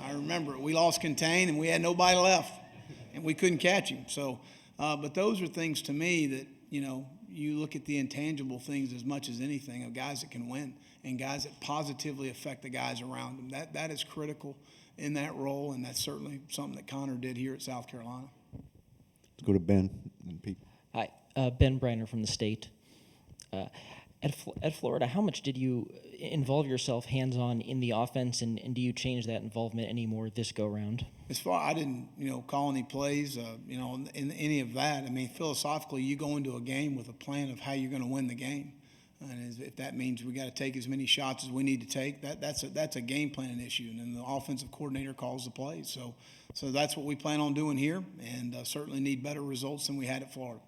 I remember it. We lost contain, and we had nobody left, and we couldn't catch him. So, but those are things to me that, you look at the intangible things as much as anything of guys that can win and guys that positively affect the guys around them. That is critical in that role, and that's certainly something that Connor did here at South Carolina. Let's go to Ben and Pete. Hi, Ben Briner from the state. At Florida, how much did you involve yourself hands-on in the offense, and do you change that involvement anymore this go-round? As far, I didn't, call any plays, in any of that. I mean, philosophically, you go into a game with a plan of how you're going to win the game. And if that means we got to take as many shots as we need to take, that's a game planning issue, and then the offensive coordinator calls the plays. So that's what we plan on doing here, and certainly need better results than we had at Florida.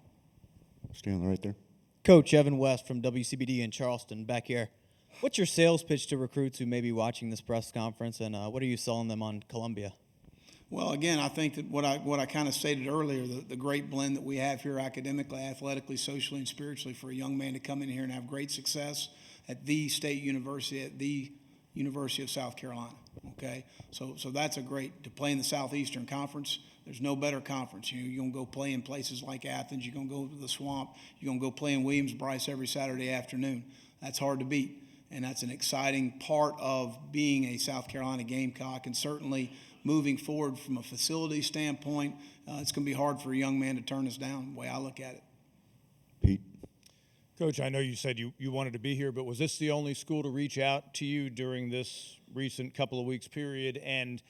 Stand right there. Coach Evan West from WCBD in Charleston, back here. What's your sales pitch to recruits who may be watching this press conference, and what are you selling them on Columbia? Well, again, I think that what I kind of stated earlier, the great blend that we have here academically, athletically, socially, and spiritually for a young man to come in here and have great success at the state university, at the University of South Carolina, okay? So that's a great, to play in the Southeastern Conference. There's no better conference. You're going to go play in places like Athens. You're going to go to the Swamp. You're going to go play in Williams-Brice every Saturday afternoon. That's hard to beat, and that's an exciting part of being a South Carolina Gamecock, and certainly moving forward from a facility standpoint, it's going to be hard for a young man to turn us down, the way I look at it. Pete. Coach, I know you said you wanted to be here, but was this the only school to reach out to you during this recent couple of weeks period? And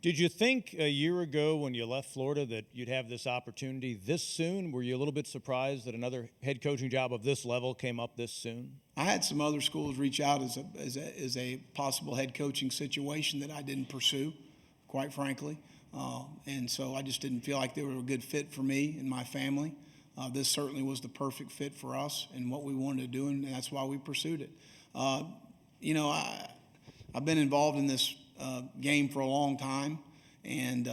did you think a year ago when you left Florida that you'd have this opportunity this soon? Were you a little bit surprised that another head coaching job of this level came up this soon? I had some other schools reach out as a possible head coaching situation that I didn't pursue, quite frankly. And so I just didn't feel like they were a good fit for me and my family. This certainly was the perfect fit for us and what we wanted to do, and that's why we pursued it. I've been involved in this game for a long time, and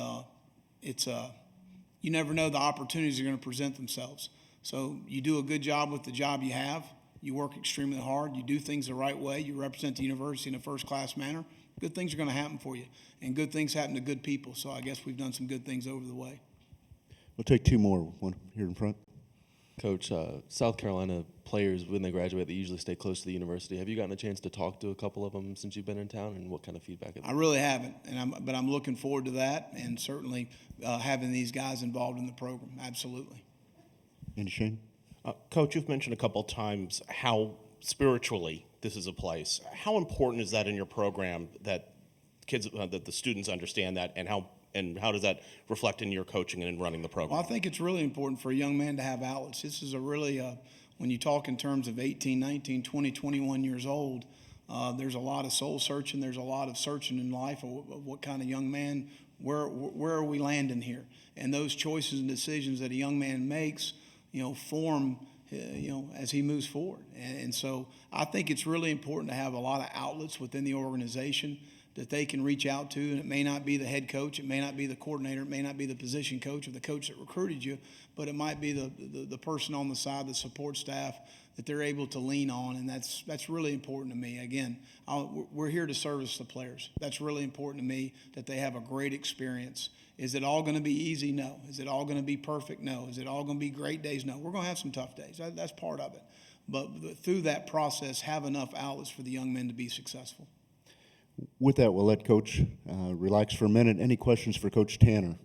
you never know the opportunities are going to present themselves. So you do a good job with the job you have. You work extremely hard. You do things the right way. You represent the university in a first-class manner. Good things are going to happen for you, and good things happen to good people. So I guess we've done some good things over the way. We'll take two more. One here in front. Coach, South Carolina players, when they graduate, they usually stay close to the university. Have you gotten a chance to talk to a couple of them since you've been in town, and what kind of feedback have they? I really haven't, but I'm looking forward to that, and certainly having these guys involved in the program. Absolutely. And Shane? Coach, you've mentioned a couple times how spiritually this is a place. How important is that in your program that kids, that the students understand that, and how does that reflect in your coaching and in running the program? Well, I think it's really important for a young man to have outlets. This is a really, when you talk in terms of 18, 19, 20, 21 years old, there's a lot of soul searching. There's a lot of searching in life of what kind of young man, where are we landing here? And those choices and decisions that a young man makes, form, as he moves forward. And so I think it's really important to have a lot of outlets within the organization that they can reach out to, and it may not be the head coach, it may not be the coordinator, it may not be the position coach or the coach that recruited you, but it might be the person on the side, the support staff that they're able to lean on, and that's really important to me. Again, we're here to service the players. That's really important to me, that they have a great experience. Is it all going to be easy? No. Is it all going to be perfect? No. Is it all going to be great days? No. We're going to have some tough days. That's part of it. But through that process, have enough outlets for the young men to be successful. With that, we'll let Coach relax for a minute. Any questions for Coach Tanner?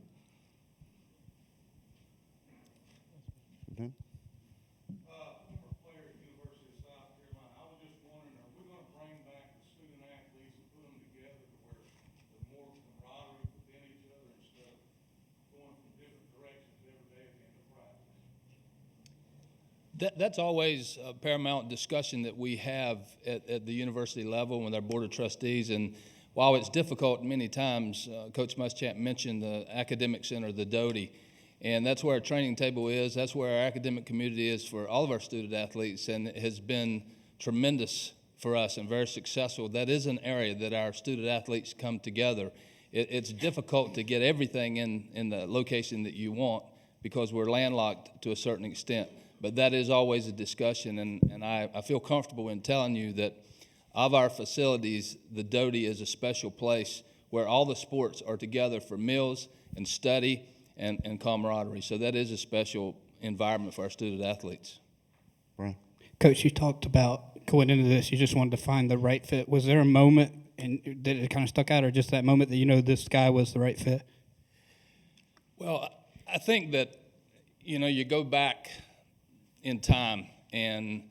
That's always a paramount discussion that we have at the university level with our board of trustees. And while it's difficult many times, Coach Muschamp mentioned the academic center, the Doty, and that's where our training table is. That's where our academic community is for all of our student athletes, and it has been tremendous for us and very successful. That is an area that our student athletes come together. It's difficult to get everything in the location that you want because we're landlocked to a certain extent. But that is always a discussion, and I feel comfortable in telling you that of our facilities, the Doty is a special place where all the sports are together for meals and study and camaraderie. So that is a special environment for our student athletes. Brian. Coach, you talked about going into this, you just wanted to find the right fit. Was there a moment that it kind of stuck out, or just that moment that you know this guy was the right fit? Well, I think that, you go back in time, and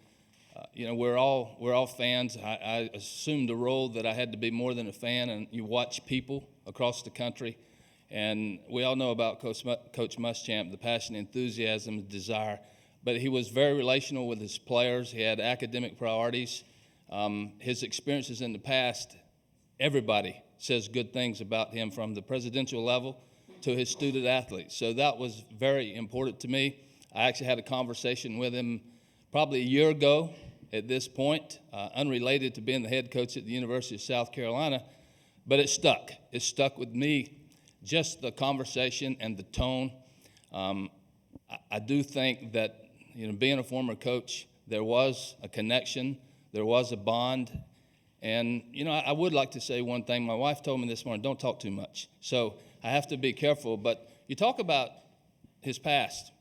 we're all fans. I assumed the role that I had to be more than a fan, and you watch people across the country, and we all know about Coach Muschamp, the passion, enthusiasm, desire. But he was very relational with his players. He had academic priorities. His experiences in the past, everybody says good things about him, from the presidential level to his student athletes. So that was very important to me. I actually had a conversation with him probably a year ago at this point, unrelated to being the head coach at the University of South Carolina, but it stuck. It stuck with me, just the conversation and the tone. I do think that, being a former coach, there was a connection, there was a bond. And, I would like to say one thing. My wife told me this morning, don't talk too much. So I have to be careful. But you talk about his past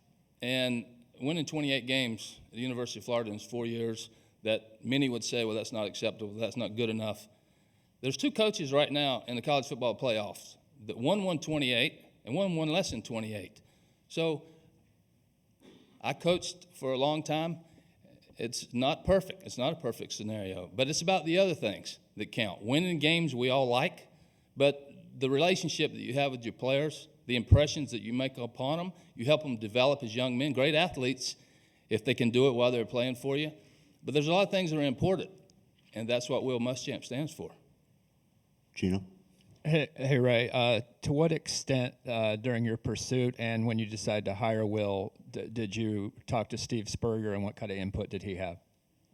and winning 28 games at the University of Florida in his 4 years, that many would say, well, that's not acceptable, that's not good enough. There's two coaches right now in the college football playoffs that one won 28 and one won less than 28. So I coached for a long time. It's not perfect. It's not a perfect scenario. But it's about the other things that count. Winning games we all like, but the relationship that you have with your players, the impressions that you make upon them, you help them develop as young men, great athletes, if they can do it while they're playing for you. But there's a lot of things that are important, and that's what Will Muschamp stands for. Gino? Hey Ray, to what extent during your pursuit and when you decided to hire Will, did you talk to Steve Spurrier, and what kind of input did he have?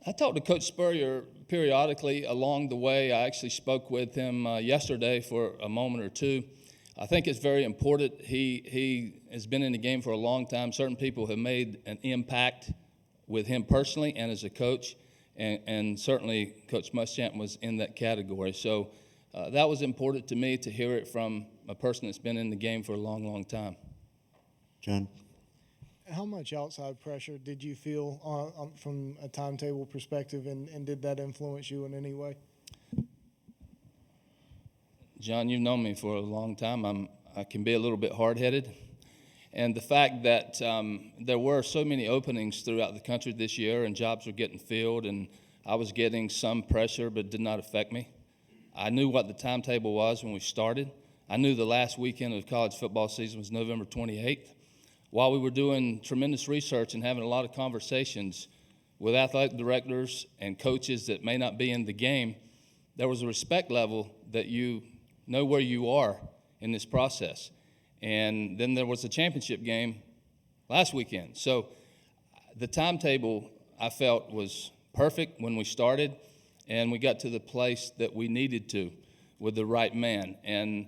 I talked to Coach Spurrier periodically along the way. I actually spoke with him yesterday for a moment or two. I think it's very important. He has been in the game for a long time. Certain people have made an impact with him personally and as a coach, and certainly Coach Muschamp was in that category. So that was important to me, to hear it from a person that's been in the game for a long, long time. John? How much outside pressure did you feel from a timetable perspective, and did that influence you in any way? John, you've known me for a long time. I can be a little bit hard-headed. And the fact that there were so many openings throughout the country this year, and jobs were getting filled, and I was getting some pressure, but it did not affect me. I knew what the timetable was when we started. I knew the last weekend of the college football season was November 28th. While we were doing tremendous research and having a lot of conversations with athletic directors and coaches that may not be in the game, there was a respect level that you know where you are in this process. And then there was a championship game last weekend. So the timetable, I felt, was perfect when we started, and we got to the place that we needed to with the right man. And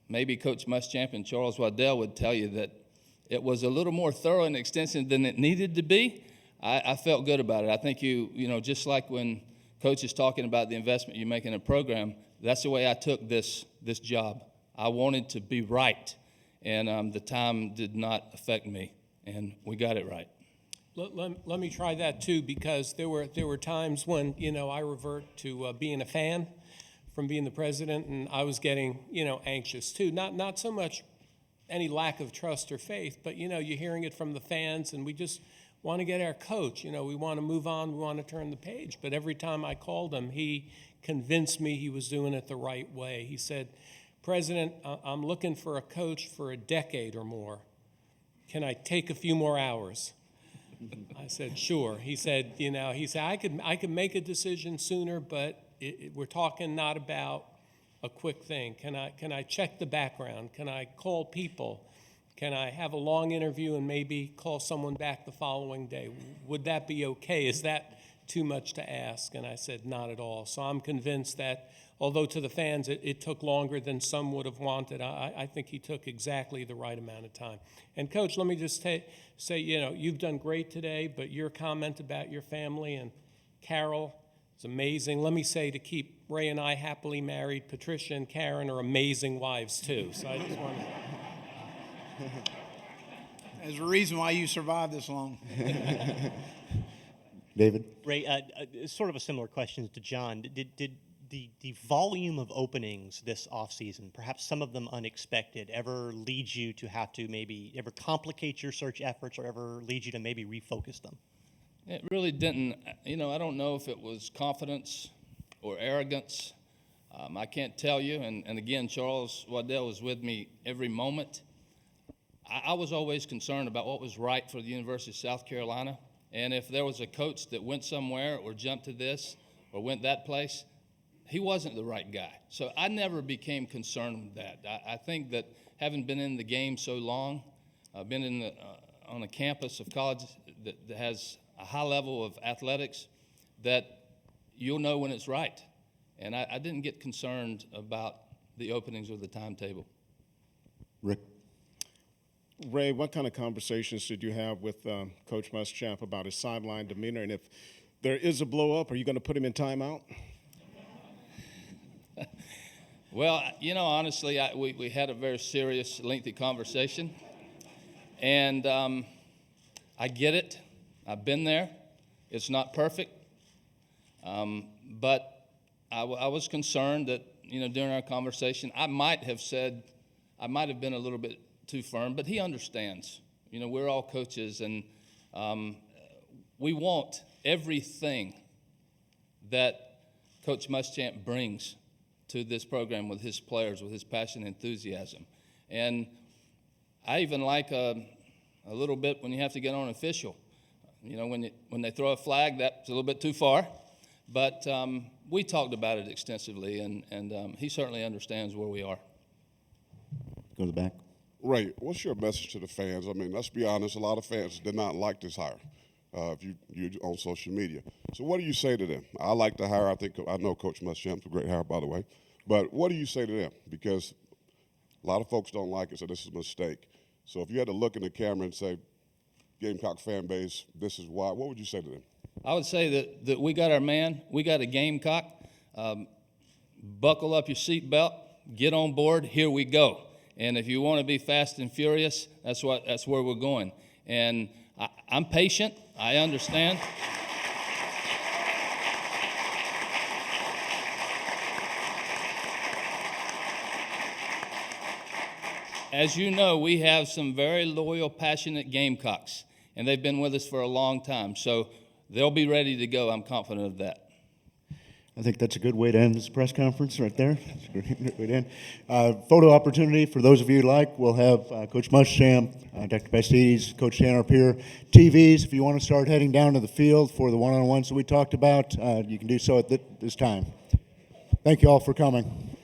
maybe Coach Muschamp and Charles Waddell would tell you that it was a little more thorough and extensive than it needed to be. I felt good about it. I think just like when Coach is talking about the investment you make in a program, that's the way I took this job. I wanted to be right, and the time did not affect me, and we got it right. Let me try that too, because there were times when I revert to being a fan from being the president, and I was getting anxious too. Not so much any lack of trust or faith, but you're hearing it from the fans, and we just want to get our coach. We want to move on, we want to turn the page. But every time I called him, he convinced me he was doing it the right way. He said, "President, I'm looking for a coach for a decade or more. Can I take a few more hours?" I said, "Sure." He said, I could make a decision sooner, but we're talking not about a quick thing. Can I check the background? Can I call people? Can I have a long interview and maybe call someone back the following day? Would that be okay? Is that too much to ask? And I said, not at all. So I'm convinced that, although to the fans it took longer than some would have wanted, I think he took exactly the right amount of time. And Coach, let me just say, you've done great today, but your comment about your family and Carol is amazing. Let me say, to keep Ray and I happily married, Patricia and Karen are amazing wives too. So I just want to... There's a reason why you survived this long. David? Ray, sort of a similar question to John. Did the volume of openings this offseason, perhaps some of them unexpected, ever lead you to have to maybe ever complicate your search efforts or ever lead you to maybe refocus them? It really didn't. I don't know if it was confidence or arrogance. I can't tell you. And again, Charles Waddell was with me every moment. I was always concerned about what was right for the University of South Carolina. And if there was a coach that went somewhere or jumped to this or went that place, he wasn't the right guy. So I never became concerned with that. I think that having been in the game so long, been on a campus of college that has a high level of athletics, that you'll know when it's right. And I didn't get concerned about the openings or the timetable. Rick? Ray, what kind of conversations did you have with Coach Muschamp about his sideline demeanor? And if there is a blow-up, are you going to put him in timeout? Well, honestly, we had a very serious, lengthy conversation. And I get it. I've been there. It's not perfect. But I was concerned that, during our conversation, I might have been a little bit too firm, but he understands. We're all coaches, and we want everything that Coach Muschamp brings to this program with his players, with his passion and enthusiasm. And I even like a little bit when you have to get on an official. When they throw a flag, that's a little bit too far. But we talked about it extensively, and he certainly understands where we are. Go to the back. Ray, what's your message to the fans? I mean, let's be honest, a lot of fans did not like this hire. If you're on social media. So what do you say to them? I like the hire. I know Coach Muschamp's a great hire, by the way. But what do you say to them? Because a lot of folks don't like it, so this is a mistake. So if you had to look in the camera and say, Gamecock fan base, this is why, what would you say to them? I would say that we got our man. We got a Gamecock. Buckle up your seatbelt. Get on board. Here we go. And if you want to be fast and furious, that's where we're going. And I'm patient. I understand. As you know, we have some very loyal, passionate Gamecocks, and they've been with us for a long time. So they'll be ready to go. I'm confident of that. I think that's a good way to end this press conference right there. That's a great way to end. Photo opportunity for those of you who like. We'll have Coach Muschamp, Dr. Bastides, Coach Tanner up here. TVs, if you want to start heading down to the field for the one-on-ones that we talked about, you can do so at this time. Thank you all for coming.